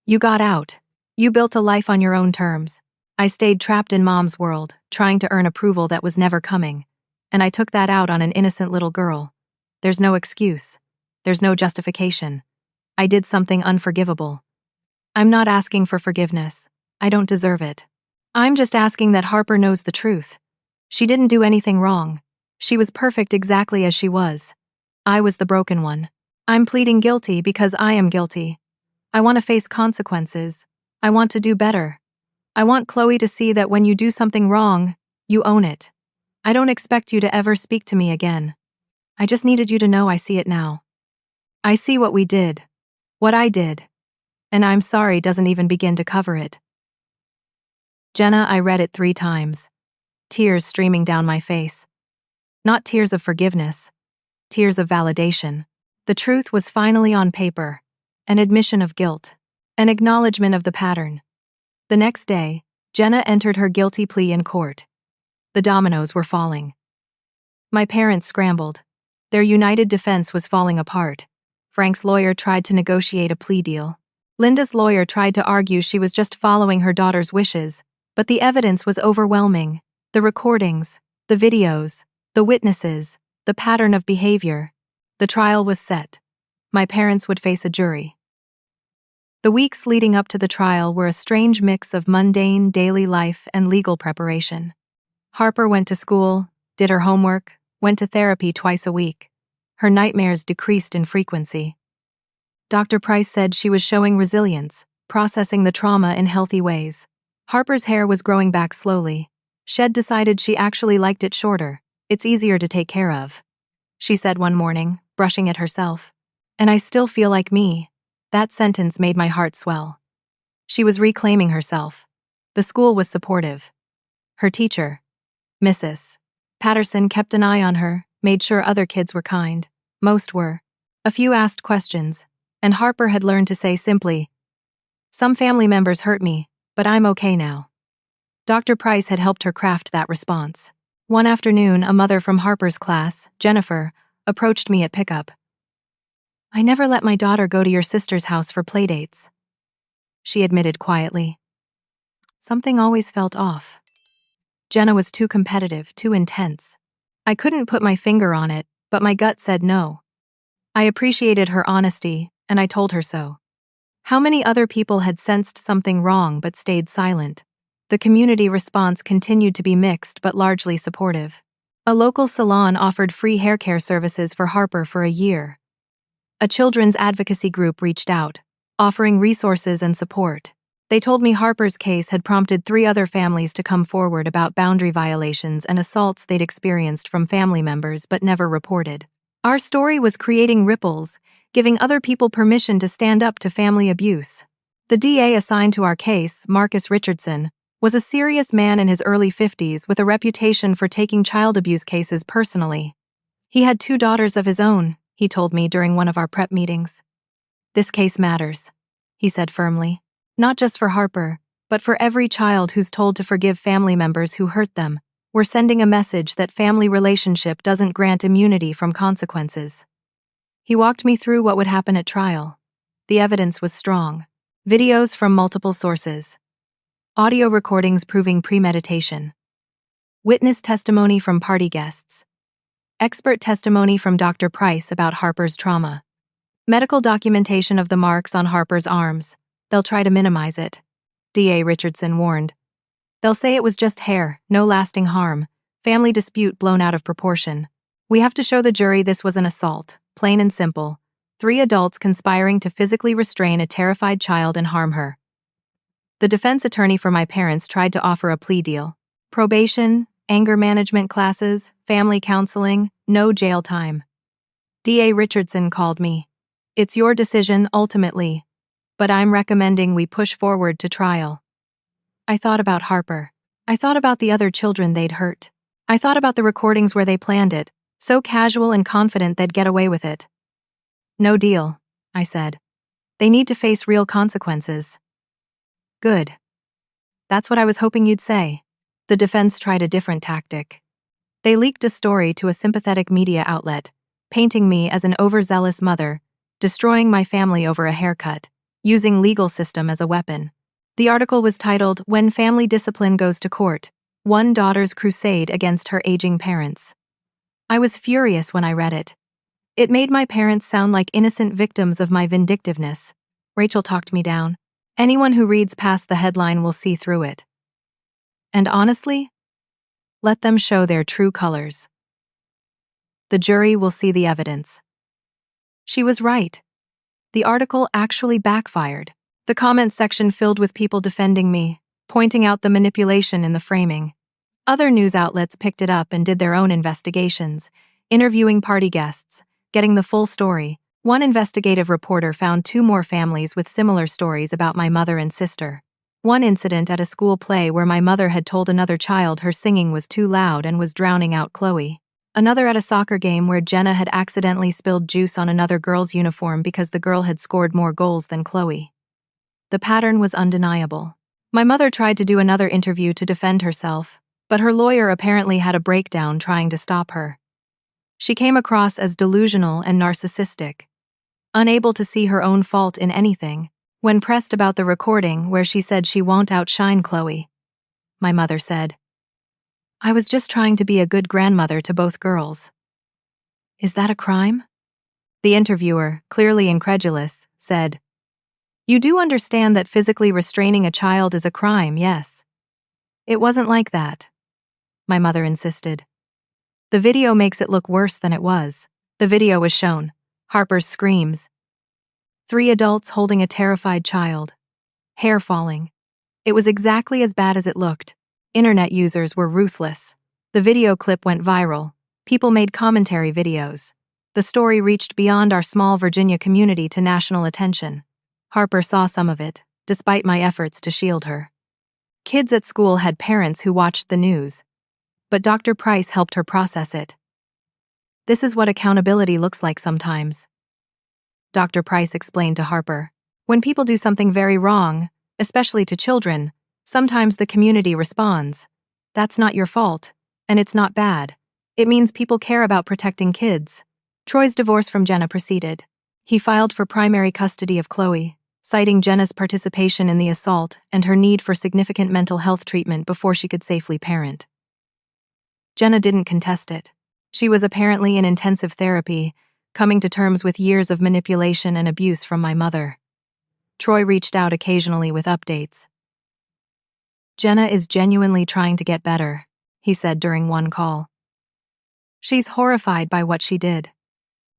You got out. You built a life on your own terms. I stayed trapped in Mom's world, trying to earn approval that was never coming, and I took that out on an innocent little girl. There's no excuse. There's no justification. I did something unforgivable. I'm not asking for forgiveness. I don't deserve it. I'm just asking that Harper knows the truth. She didn't do anything wrong. She was perfect exactly as she was. I was the broken one. I'm pleading guilty because I am guilty. I want to face consequences. I want to do better. I want Chloe to see that when you do something wrong, you own it. I don't expect you to ever speak to me again. I just needed you to know I see it now. I see what we did. What I did. And I'm sorry doesn't even begin to cover it. Jenna, I read it 3 times. Tears streaming down my face. Not tears of forgiveness. Tears of validation. The truth was finally on paper. An admission of guilt. An acknowledgement of the pattern. The next day, Jenna entered her guilty plea in court. The dominoes were falling. My parents scrambled. Their united defense was falling apart. Frank's lawyer tried to negotiate a plea deal. Linda's lawyer tried to argue she was just following her daughter's wishes, but the evidence was overwhelming. The recordings, the videos, the witnesses, the pattern of behavior. The trial was set. My parents would face a jury. The weeks leading up to the trial were a strange mix of mundane daily life and legal preparation. Harper went to school, did her homework, went to therapy twice a week. Her nightmares decreased in frequency. Dr. Price said she was showing resilience, processing the trauma in healthy ways. Harper's hair was growing back slowly. Shed decided she actually liked it shorter. It's easier to take care of. She said one morning, brushing at herself. And I still feel like me. That sentence made my heart swell. She was reclaiming herself. The school was supportive. Her teacher, Mrs. Patterson, kept an eye on her, made sure other kids were kind. Most were. A few asked questions, and Harper had learned to say simply, "Some family members hurt me, but I'm okay now." Dr. Price had helped her craft that response. One afternoon, a mother from Harper's class, Jennifer, approached me at pickup. "I never let my daughter go to your sister's house for playdates," she admitted quietly. Something always felt off. Jenna was too competitive, too intense. I couldn't put my finger on it, but my gut said no. I appreciated her honesty, and I told her so. How many other people had sensed something wrong but stayed silent? The community response continued to be mixed but largely supportive. A local salon offered free hair care services for Harper for a year. A children's advocacy group reached out, offering resources and support. They told me Harper's case had prompted 3 other families to come forward about boundary violations and assaults they'd experienced from family members but never reported. Our story was creating ripples, giving other people permission to stand up to family abuse. The DA assigned to our case, Marcus Richardson, was a serious man in his early 50s with a reputation for taking child abuse cases personally. He had 2 daughters of his own, he told me during one of our prep meetings. "This case matters," he said firmly. "Not just for Harper, but for every child who's told to forgive family members who hurt them. We're sending a message that family relationship doesn't grant immunity from consequences." He walked me through what would happen at trial. The evidence was strong. Videos from multiple sources. Audio recordings proving premeditation. Witness testimony from party guests. Expert testimony from Dr. Price about Harper's trauma. Medical documentation of the marks on Harper's arms. They'll try to minimize it, DA Richardson warned. They'll say it was just hair, no lasting harm, family dispute blown out of proportion. We have to show the jury this was an assault, plain and simple. 3 adults conspiring to physically restrain a terrified child and harm her. The defense attorney for my parents tried to offer a plea deal. Probation, anger management classes, family counseling, no jail time. DA Richardson called me. It's your decision, ultimately, but I'm recommending we push forward to trial. I thought about Harper. I thought about the other children they'd hurt. I thought about the recordings where they planned it, so casual and confident they'd get away with it. No deal, I said. They need to face real consequences. Good. That's what I was hoping you'd say. The defense tried a different tactic. They leaked a story to a sympathetic media outlet, painting me as an overzealous mother, destroying my family over a haircut, using legal system as a weapon. The article was titled, "When Family Discipline Goes to Court, One Daughter's Crusade Against Her Aging Parents." I was furious when I read it. It made my parents sound like innocent victims of my vindictiveness. Rachel talked me down. Anyone who reads past the headline will see through it. And honestly, let them show their true colors. The jury will see the evidence. She was right. The article actually backfired. The comment section filled with people defending me, pointing out the manipulation in the framing. Other news outlets picked it up and did their own investigations, interviewing party guests, getting the full story. One investigative reporter found 2 more families with similar stories about my mother and sister. One incident at a school play where my mother had told another child her singing was too loud and was drowning out Chloe. Another at a soccer game where Jenna had accidentally spilled juice on another girl's uniform because the girl had scored more goals than Chloe. The pattern was undeniable. My mother tried to do another interview to defend herself, but her lawyer apparently had a breakdown trying to stop her. She came across as delusional and narcissistic, unable to see her own fault in anything. When pressed about the recording where she said she won't outshine Chloe, my mother said, "I was just trying to be a good grandmother to both girls." Is that a crime? The interviewer, clearly incredulous, said, "You do understand that physically restraining a child is a crime, yes?" It wasn't like that, my mother insisted. The video makes it look worse than it was. The video was shown. Harper's screams. 3 adults holding a terrified child. Hair falling. It was exactly as bad as it looked. Internet users were ruthless. The video clip went viral. People made commentary videos. The story reached beyond our small Virginia community to national attention. Harper saw some of it, despite my efforts to shield her. Kids at school had parents who watched the news, but Dr. Price helped her process it. This is what accountability looks like sometimes. Dr. Price explained to Harper, when people do something very wrong, especially to children, sometimes the community responds. That's not your fault, and it's not bad. It means people care about protecting kids. Troy's divorce from Jenna proceeded. He filed for primary custody of Chloe, citing Jenna's participation in the assault and her need for significant mental health treatment before she could safely parent. Jenna didn't contest it. She was apparently in intensive therapy, coming to terms with years of manipulation and abuse from my mother. Troy reached out occasionally with updates. "Jenna is genuinely trying to get better," he said during one call. "She's horrified by what she did.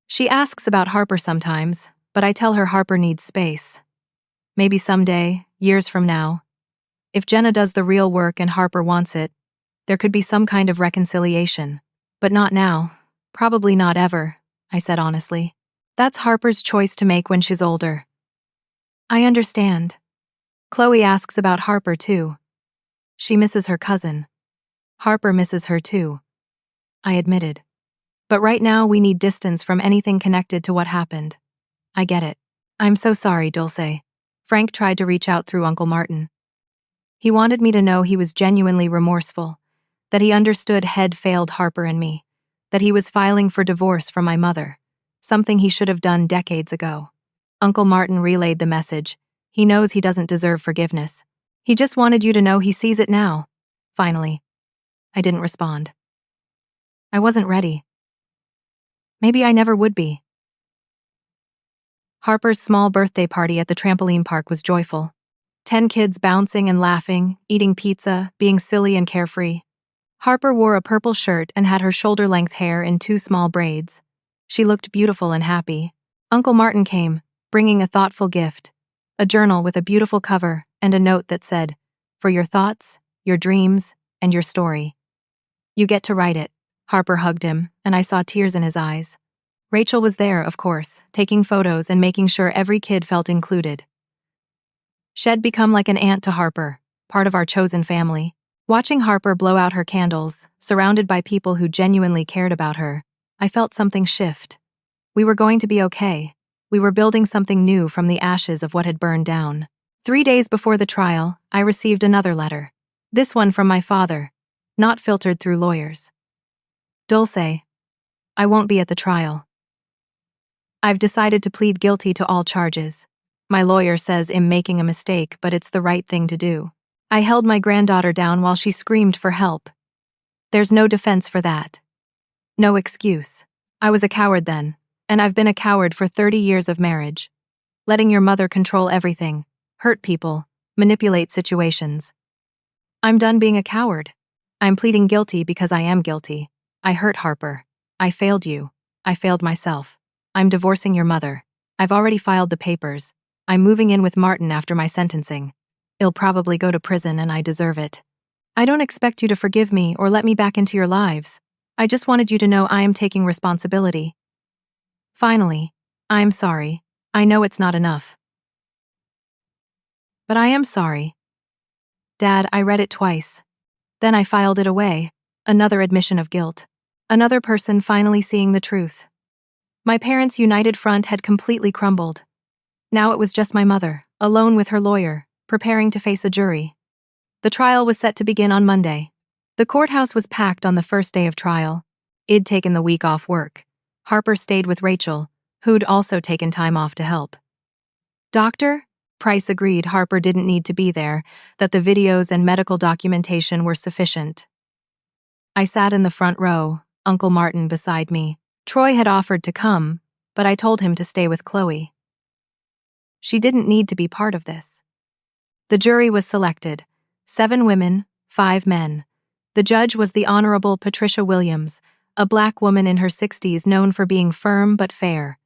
She asks about Harper sometimes, but I tell her Harper needs space. Maybe someday, years from now, if Jenna does the real work and Harper wants it, there could be some kind of reconciliation. But not now. Probably not ever," I said honestly. "That's Harper's choice to make when she's older." "I understand. Chloe asks about Harper too. She misses her cousin. Harper misses her too," I admitted. "But right now we need distance from anything connected to what happened." "I get it. I'm so sorry, Dulce." Frank tried to reach out through Uncle Martin. He wanted me to know he was genuinely remorseful, that he understood had failed Harper and me, that he was filing for divorce from my mother, something he should have done decades ago. Uncle Martin relayed the message. He knows he doesn't deserve forgiveness. He just wanted you to know he sees it now. Finally. I didn't respond. I wasn't ready. Maybe I never would be. Harper's small birthday party at the trampoline park was joyful. 10 kids bouncing and laughing, eating pizza, being silly and carefree. Harper wore a purple shirt and had her shoulder-length hair in 2 small braids. She looked beautiful and happy. Uncle Martin came, bringing a thoughtful gift, a journal with a beautiful cover and a note that said, "For your thoughts, your dreams, and your story. You get to write it." Harper hugged him, and I saw tears in his eyes. Rachel was there, of course, taking photos and making sure every kid felt included. She'd become like an aunt to Harper, part of our chosen family. Watching Harper blow out her candles, surrounded by people who genuinely cared about her, I felt something shift. We were going to be okay. We were building something new from the ashes of what had burned down. 3 days before the trial, I received another letter. This one from my father, not filtered through lawyers. Dulce, I won't be at the trial. I've decided to plead guilty to all charges. My lawyer says I'm making a mistake, but it's the right thing to do. I held my granddaughter down while she screamed for help. There's no defense for that. No excuse. I was a coward then, and I've been a coward for 30 years of marriage. Letting your mother control everything, hurt people, manipulate situations. I'm done being a coward. I'm pleading guilty because I am guilty. I hurt Harper. I failed you. I failed myself. I'm divorcing your mother. I've already filed the papers. I'm moving in with Martin after my sentencing. He'll probably go to prison and I deserve it. I don't expect you to forgive me or let me back into your lives. I just wanted you to know I am taking responsibility. Finally, I'm sorry. I know it's not enough. But I am sorry. Dad, I read it twice. Then I filed it away. Another admission of guilt. Another person finally seeing the truth. My parents' united front had completely crumbled. Now it was just my mother, alone with her lawyer, preparing to face a jury. The trial was set to begin on Monday. The courthouse was packed on the first day of trial. I'd taken the week off work. Harper stayed with Rachel, who'd also taken time off to help. Doctor? Price agreed Harper didn't need to be there, that the videos and medical documentation were sufficient. I sat in the front row, Uncle Martin beside me. Troy had offered to come, but I told him to stay with Chloe. She didn't need to be part of this. The jury was selected. 7 women, 5 men. The judge was the Honorable Patricia Williams, a black woman in her 60s known for being firm but fair.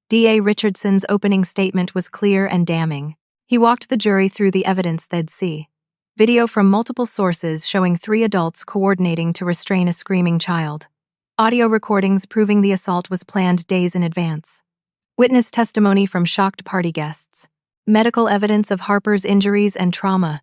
D.A. Richardson's opening statement was clear and damning. He walked the jury through the evidence they'd see. Video from multiple sources showing 3 adults coordinating to restrain a screaming child. Audio recordings proving the assault was planned days in advance. Witness testimony from shocked party guests. Medical evidence of Harper's injuries and trauma.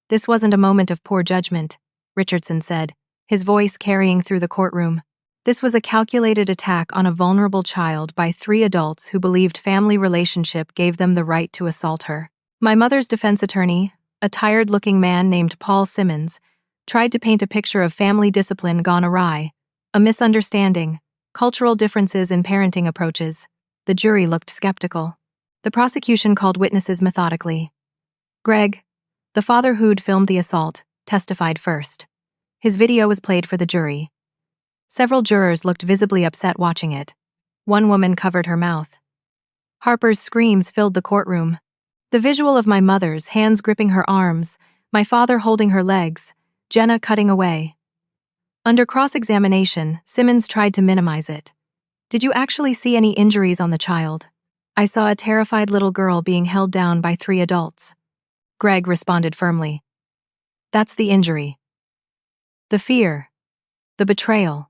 This wasn't a moment of poor judgment, Richardson said, his voice carrying through the courtroom. This was a calculated attack on a vulnerable child by 3 adults who believed family relationship gave them the right to assault her. My mother's defense attorney, a tired-looking man named Paul Simmons, tried to paint a picture of family discipline gone awry, a misunderstanding, cultural differences in parenting approaches. The jury looked skeptical. The prosecution called witnesses methodically. Greg, the father who'd filmed the assault, testified first. His video was played for the jury. Several jurors looked visibly upset watching it. One woman covered her mouth. Harper's screams filled the courtroom. The visual of my mother's hands gripping her arms, my father holding her legs, Jenna cutting away. Under cross-examination, Simmons tried to minimize it. Did you actually see any injuries on the child? I saw a terrified little girl being held down by 3 adults. Greg responded firmly. That's the injury. The fear. The betrayal.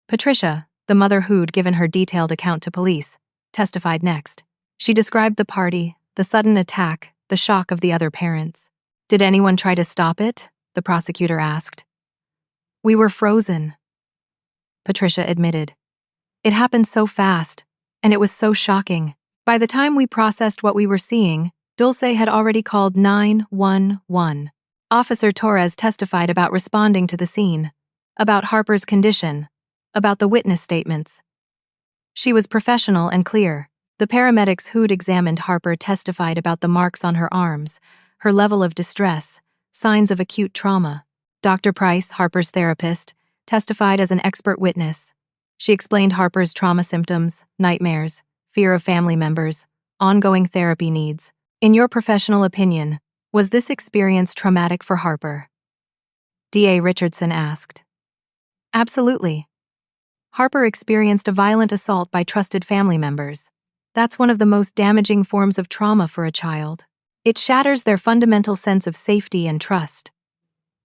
Patricia, the mother who'd given her detailed account to police, testified next. She described the party, the sudden attack, the shock of the other parents. Did anyone try to stop it? The prosecutor asked. We were frozen, Patricia admitted. It happened so fast, and it was so shocking. By the time we processed what we were seeing, Dulce had already called 911. Officer Torres testified about responding to the scene, about Harper's condition, about the witness statements. She was professional and clear. The paramedics who'd examined Harper testified about the marks on her arms, her level of distress, signs of acute trauma. Dr. Price, Harper's therapist, testified as an expert witness. She explained Harper's trauma symptoms, nightmares, fear of family members, ongoing therapy needs. In your professional opinion, was this experience traumatic for Harper? D.A. Richardson asked. Absolutely. Harper experienced a violent assault by trusted family members. That's one of the most damaging forms of trauma for a child. It shatters their fundamental sense of safety and trust.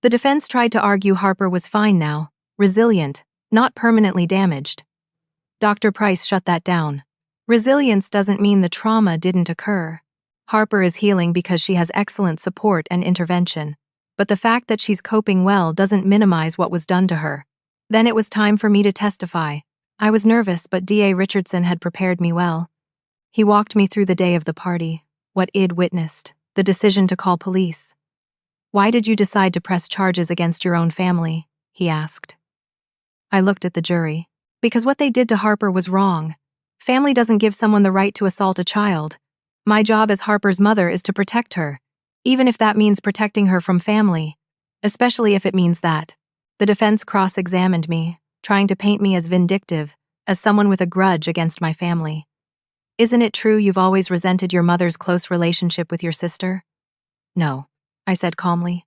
The defense tried to argue Harper was fine now, resilient, not permanently damaged. Dr. Price shut that down. Resilience doesn't mean the trauma didn't occur. Harper is healing because she has excellent support and intervention. But the fact that she's coping well doesn't minimize what was done to her. Then it was time for me to testify. I was nervous, but DA Richardson had prepared me well. He walked me through the day of the party, what Id witnessed, the decision to call police. "Why did you decide to press charges against your own family?" he asked. I looked at the jury. Because what they did to Harper was wrong. Family doesn't give someone the right to assault a child. My job as Harper's mother is to protect her, even if that means protecting her from family, especially if it means that. The defense cross-examined me, trying to paint me as vindictive, as someone with a grudge against my family. "Isn't it true you've always resented your mother's close relationship with your sister?" "No," I said calmly.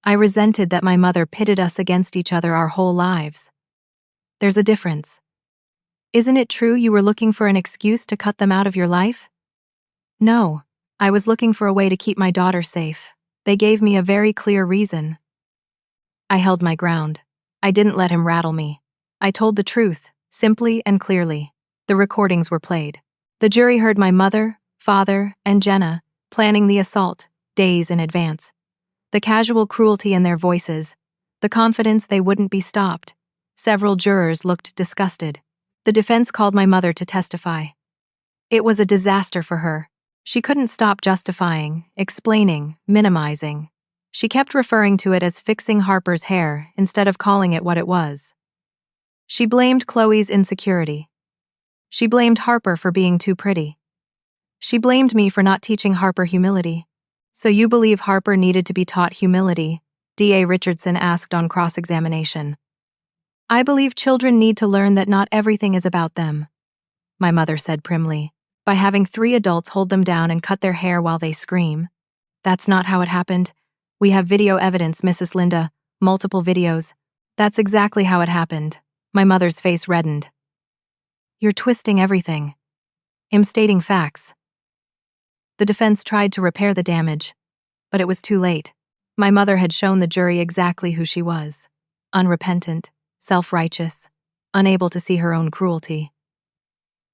"I resented that my mother pitted us against each other our whole lives. There's a difference. Isn't it true you were looking for an excuse to cut them out of your life?" "No, I was looking for a way to keep my daughter safe. They gave me a very clear reason." I held my ground. I didn't let him rattle me. I told the truth, simply and clearly. The recordings were played. The jury heard my mother, father, and Jenna planning the assault days in advance. The casual cruelty in their voices, the confidence they wouldn't be stopped. Several jurors looked disgusted. The defense called my mother to testify. It was a disaster for her. She couldn't stop justifying, explaining, minimizing. She kept referring to it as fixing Harper's hair instead of calling it what it was. She blamed Chloe's insecurity. She blamed Harper for being too pretty. She blamed me for not teaching Harper humility. "So you believe Harper needed to be taught humility?" DA Richardson asked on cross-examination. "I believe children need to learn that not everything is about them," my mother said primly, "by having 3 adults hold them down and cut their hair while they scream. That's not how it happened. We have video evidence, Mrs. Linda, multiple videos. That's exactly how it happened." My mother's face reddened. "You're twisting everything." "I'm stating facts." The defense tried to repair the damage, but it was too late. My mother had shown the jury exactly who she was. Unrepentant, self-righteous, unable to see her own cruelty.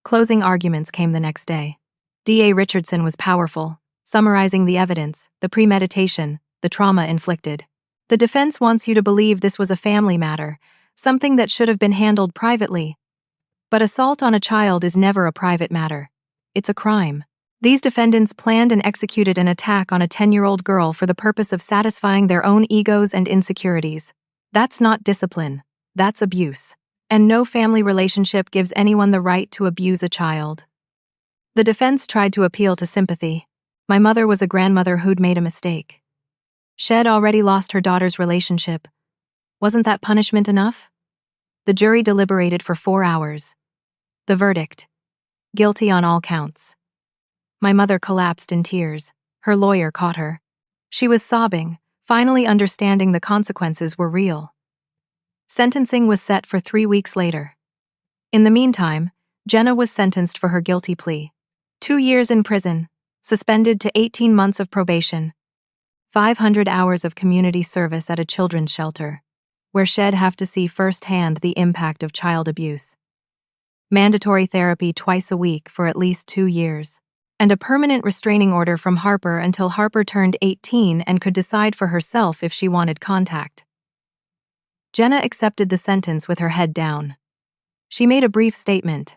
Closing arguments came the next day. DA Richardson was powerful, summarizing the evidence, the premeditation, the trauma inflicted. "The defense wants you to believe this was a family matter, something that should have been handled privately. But assault on a child is never a private matter. It's a crime. These defendants planned and executed an attack on a 10-year-old girl for the purpose of satisfying their own egos and insecurities. That's not discipline. That's abuse. And no family relationship gives anyone the right to abuse a child." The defense tried to appeal to sympathy. My mother was a grandmother who'd made a mistake. She'd already lost her daughter's relationship. Wasn't that punishment enough? The jury deliberated for 4 hours. The verdict: guilty on all counts. My mother collapsed in tears. Her lawyer caught her. She was sobbing, finally understanding the consequences were real. Sentencing was set for 3 weeks later. In the meantime, Jenna was sentenced for her guilty plea. 2 years in prison, suspended to 18 months of probation, 500 hours of community service at a children's shelter, where she'd have to see firsthand the impact of child abuse. Mandatory therapy twice a week for at least 2 years, and a permanent restraining order from Harper until Harper turned 18 and could decide for herself if she wanted contact. Jenna accepted the sentence with her head down. She made a brief statement.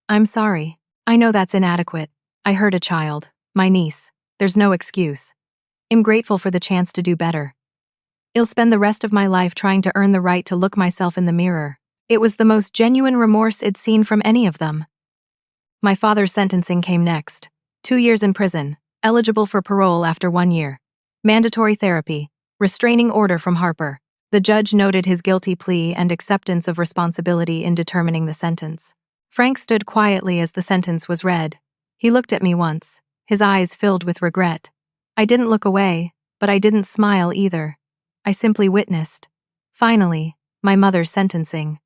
"I'm sorry. I know that's inadequate. I hurt a child, my niece. There's no excuse. I'm grateful for the chance to do better. I'll spend the rest of my life trying to earn the right to look myself in the mirror." It was the most genuine remorse I'd seen from any of them. My father's sentencing came next. 2 years in prison, eligible for parole after 1 year. Mandatory therapy, restraining order from Harper. The judge noted his guilty plea and acceptance of responsibility in determining the sentence. Frank stood quietly as the sentence was read. He looked at me once, his eyes filled with regret. I didn't look away, but I didn't smile either. I simply witnessed. Finally, my mother's sentencing.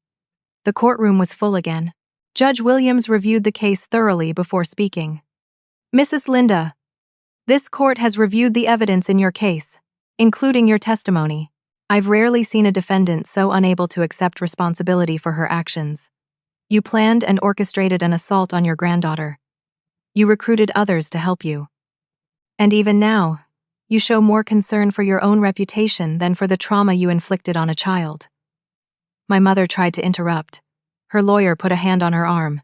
The courtroom was full again. Judge Williams reviewed the case thoroughly before speaking. "Mrs. Linda, this court has reviewed the evidence in your case, including your testimony. I've rarely seen a defendant so unable to accept responsibility for her actions. You planned and orchestrated an assault on your granddaughter. You recruited others to help you. And even now, you show more concern for your own reputation than for the trauma you inflicted on a child. My mother tried to interrupt. Her lawyer put a hand on her arm.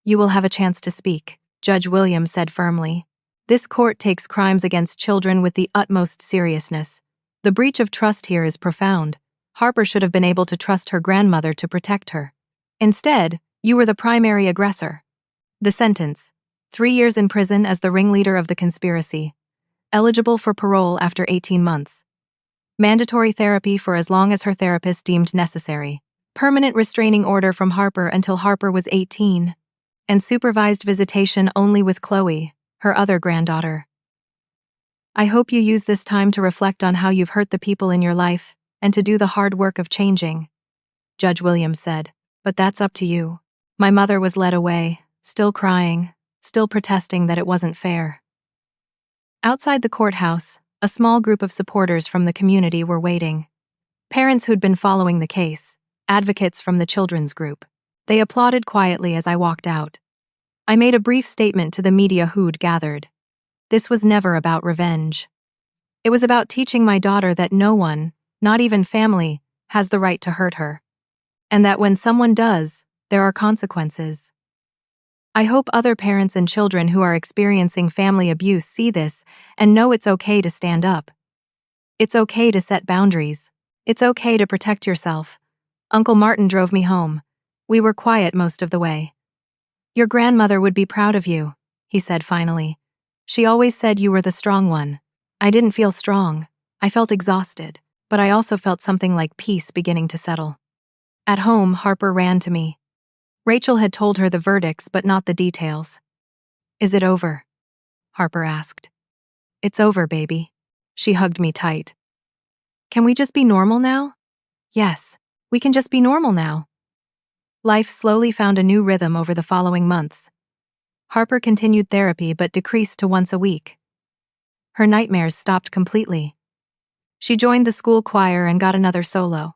You will have a chance to speak, Judge Williams said firmly. This court takes crimes against children with the utmost seriousness. The breach of trust here is profound. Harper should have been able to trust her grandmother to protect her. Instead, you were the primary aggressor. The sentence: 3 years in prison as the ringleader of the conspiracy. Eligible for parole after 18 months. Mandatory therapy for as long as her therapist deemed necessary. Permanent restraining order from Harper until Harper was 18. And supervised visitation only with Chloe, her other granddaughter. I hope you use this time to reflect on how you've hurt the people in your life and to do the hard work of changing, Judge Williams said. But that's up to you. My mother was led away, still crying, still protesting that it wasn't fair. Outside the courthouse, a small group of supporters from the community were waiting. Parents who'd been following the case, advocates from the children's group. They applauded quietly as I walked out. I made a brief statement to the media who'd gathered. This was never about revenge. It was about teaching my daughter that no one, not even family, has the right to hurt her. And that when someone does, there are consequences. I hope other parents and children who are experiencing family abuse see this and know it's okay to stand up. It's okay to set boundaries. It's okay to protect yourself. Uncle Martin drove me home. We were quiet most of the way. Your grandmother would be proud of you, he said finally. She always said you were the strong one. I didn't feel strong. I felt exhausted, but I also felt something like peace beginning to settle. At home, Harper ran to me. Rachel had told her the verdicts, but not the details. Is it over? Harper asked. It's over, baby. She hugged me tight. Can we just be normal now? Yes, we can just be normal now. Life slowly found a new rhythm over the following months. Harper continued therapy but decreased to once a week. Her nightmares stopped completely. She joined the school choir and got another solo.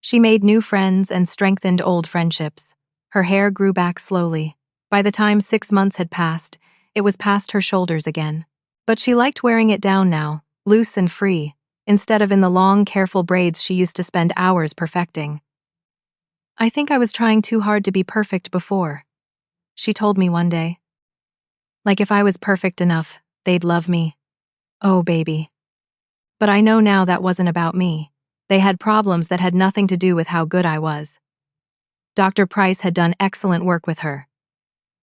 She made new friends and strengthened old friendships. Her hair grew back slowly. By the time 6 months had passed, it was past her shoulders again. But she liked wearing it down now, loose and free, instead of in the long, careful braids she used to spend hours perfecting. I think I was trying too hard to be perfect before, she told me one day. Like if I was perfect enough, they'd love me. Oh, baby. But I know now that wasn't about me. They had problems that had nothing to do with how good I was. Dr. Price had done excellent work with her.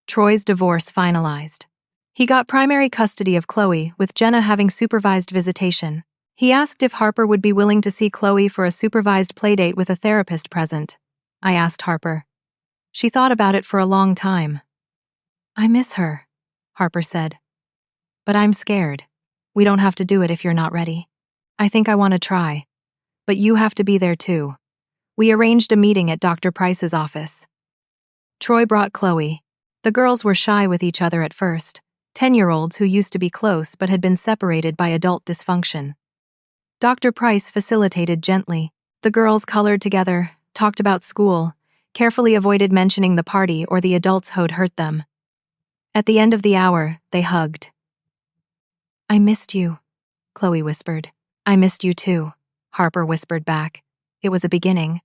Troy's divorce finalized. He got primary custody of Chloe, with Jenna having supervised visitation. He asked if Harper would be willing to see Chloe for a supervised playdate with a therapist present. I asked Harper. She thought about it for a long time. I miss her, Harper said. But I'm scared. We don't have to do it if you're not ready. I think I want to try. But you have to be there too. We arranged a meeting at Dr. Price's office. Troy brought Chloe. The girls were shy with each other at first, 10-year-olds who used to be close but had been separated by adult dysfunction. Dr. Price facilitated gently. The girls colored together, talked about school, carefully avoided mentioning the party or the adults who'd hurt them. At the end of the hour, they hugged. I missed you, Chloe whispered. I missed you too, Harper whispered back. It was a beginning.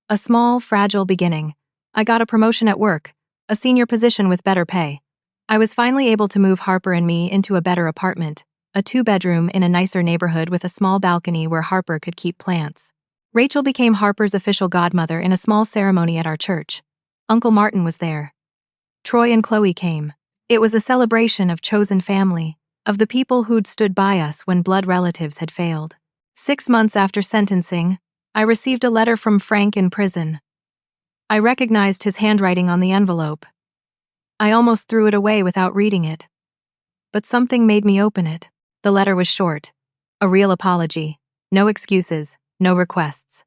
A small, fragile beginning. I got a promotion at work, a senior position with better pay. I was finally able to move Harper and me into a better apartment, a 2-bedroom in a nicer neighborhood with a small balcony where Harper could keep plants. Rachel became Harper's official godmother in a small ceremony at our church. Uncle Martin was there. Troy and Chloe came. It was a celebration of chosen family, of the people who'd stood by us when blood relatives had failed. 6 months after sentencing, I received a letter from Frank in prison. I recognized his handwriting on the envelope. I almost threw it away without reading it. But something made me open it. The letter was short. A real apology. No excuses, no requests.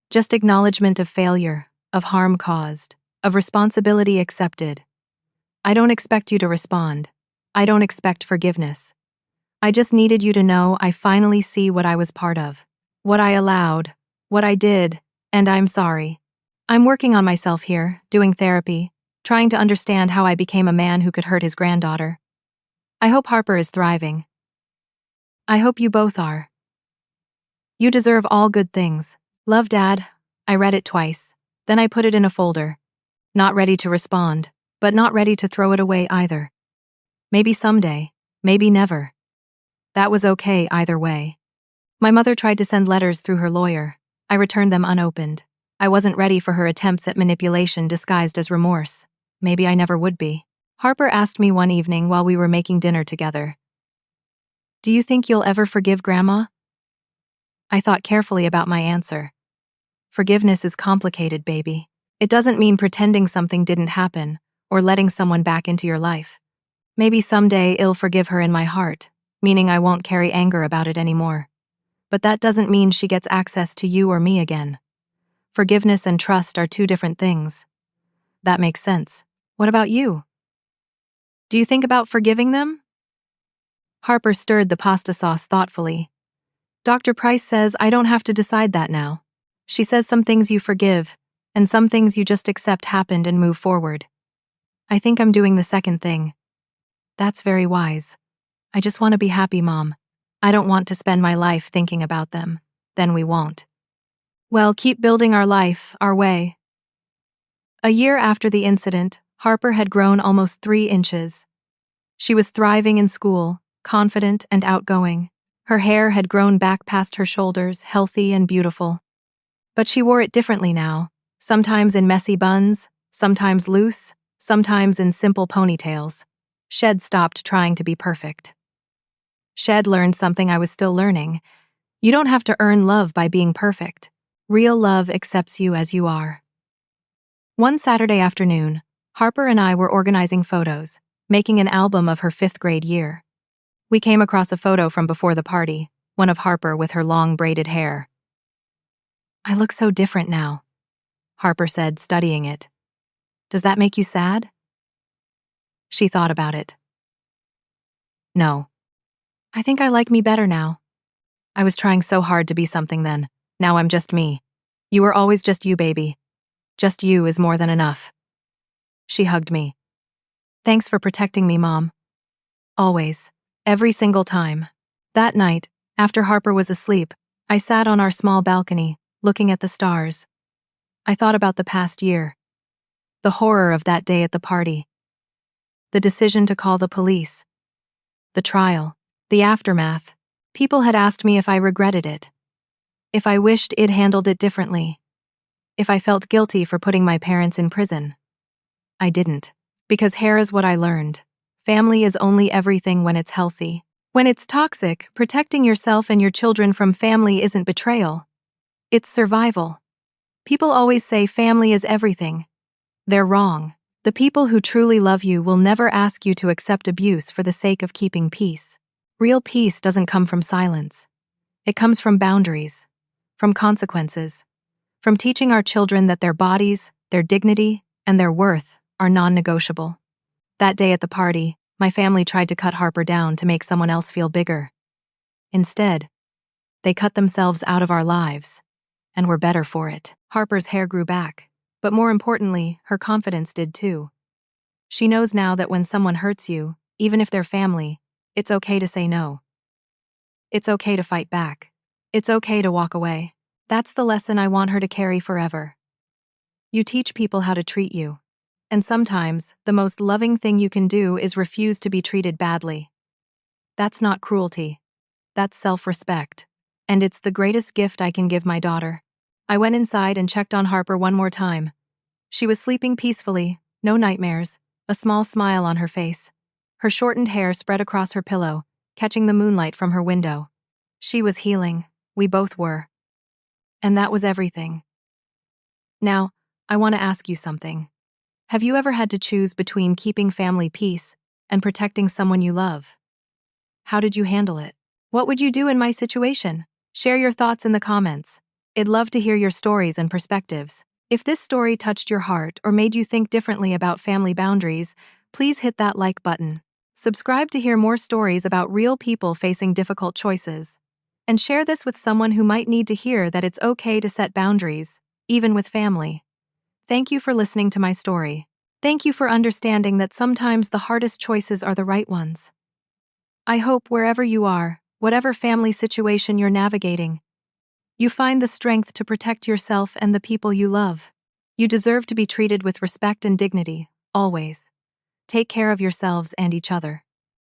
Just acknowledgement of failure, of harm caused, of responsibility accepted. I don't expect you to respond. I don't expect forgiveness. I just needed you to know I finally see what I was part of. What I allowed. What I did. And I'm sorry. I'm working on myself here, doing therapy, trying to understand how I became a man who could hurt his granddaughter. I hope Harper is thriving. I hope you both are. You deserve all good things. Love, Dad. I read it twice. Then I put it in a folder. Not ready to respond, but not ready to throw it away either. Maybe someday, maybe never. That was okay either way. My mother tried to send letters through her lawyer. I returned them unopened. I wasn't ready for her attempts at manipulation disguised as remorse. Maybe I never would be. Harper asked me one evening while we were making dinner together, "Do you think you'll ever forgive Grandma?" I thought carefully about my answer. Forgiveness is complicated, baby. It doesn't mean pretending something didn't happen or letting someone back into your life. Maybe someday I'll forgive her in my heart, meaning I won't carry anger about it anymore. But that doesn't mean she gets access to you or me again. Forgiveness and trust are two different things. That makes sense. What about you? Do you think about forgiving them? Harper stirred the pasta sauce thoughtfully. Dr. Price says I don't have to decide that now. She says some things you forgive, and some things you just accept happened and move forward. I think I'm doing the second thing. That's very wise. I just want to be happy, Mom. I don't want to spend my life thinking about them. Then we won't. Well, keep building our life, our way. A year after the incident, Harper had grown almost 3 inches. She was thriving in school, confident and outgoing. Her hair had grown back past her shoulders, healthy and beautiful. But she wore it differently now, sometimes in messy buns, sometimes loose, sometimes in simple ponytails. Shed stopped trying to be perfect. Shed learned something I was still learning. You don't have to earn love by being perfect. Real love accepts you as you are. One Saturday afternoon, Harper and I were organizing photos, making an album of her 5th grade year. We came across a photo from before the party, one of Harper with her long braided hair. I look so different now, Harper said, studying it. Does that make you sad? She thought about it. No. I think I like me better now. I was trying so hard to be something then. Now I'm just me. You were always just you, baby. Just you is more than enough. She hugged me. Thanks for protecting me, Mom. Always. Every single time. That night, after Harper was asleep, I sat on our small balcony, looking at the stars. I thought about the past year. The horror of that day at the party. The decision to call the police. The trial. The aftermath. People had asked me if I regretted it. If I wished I'd handled it differently. If I felt guilty for putting my parents in prison. I didn't. Because here is what I learned. Family is only everything when it's healthy. When it's toxic, protecting yourself and your children from family isn't betrayal. It's survival. People always say family is everything. They're wrong. The people who truly love you will never ask you to accept abuse for the sake of keeping peace. Real peace doesn't come from silence. It comes from boundaries, from consequences, from teaching our children that their bodies, their dignity, and their worth are non-negotiable. That day at the party, my family tried to cut Harper down to make someone else feel bigger. Instead, they cut themselves out of our lives, and were better for it. Harper's hair grew back, but more importantly, her confidence did too. She knows now that when someone hurts you, even if they're family, it's okay to say no. It's okay to fight back. It's okay to walk away. That's the lesson I want her to carry forever. You teach people how to treat you. And sometimes, the most loving thing you can do is refuse to be treated badly. That's not cruelty. That's self-respect. And it's the greatest gift I can give my daughter. I went inside and checked on Harper one more time. She was sleeping peacefully, no nightmares, a small smile on her face. Her shortened hair spread across her pillow, catching the moonlight from her window. She was healing. We both were. And that was everything. Now, I want to ask you something. Have you ever had to choose between keeping family peace and protecting someone you love? How did you handle it? What would you do in my situation? Share your thoughts in the comments. I'd love to hear your stories and perspectives. If this story touched your heart or made you think differently about family boundaries, please hit that like button. Subscribe to hear more stories about real people facing difficult choices. And share this with someone who might need to hear that it's okay to set boundaries, even with family. Thank you for listening to my story. Thank you for understanding that sometimes the hardest choices are the right ones. I hope wherever you are, whatever family situation you're navigating, you find the strength to protect yourself and the people you love. You deserve to be treated with respect and dignity, always. Take care of yourselves and each other.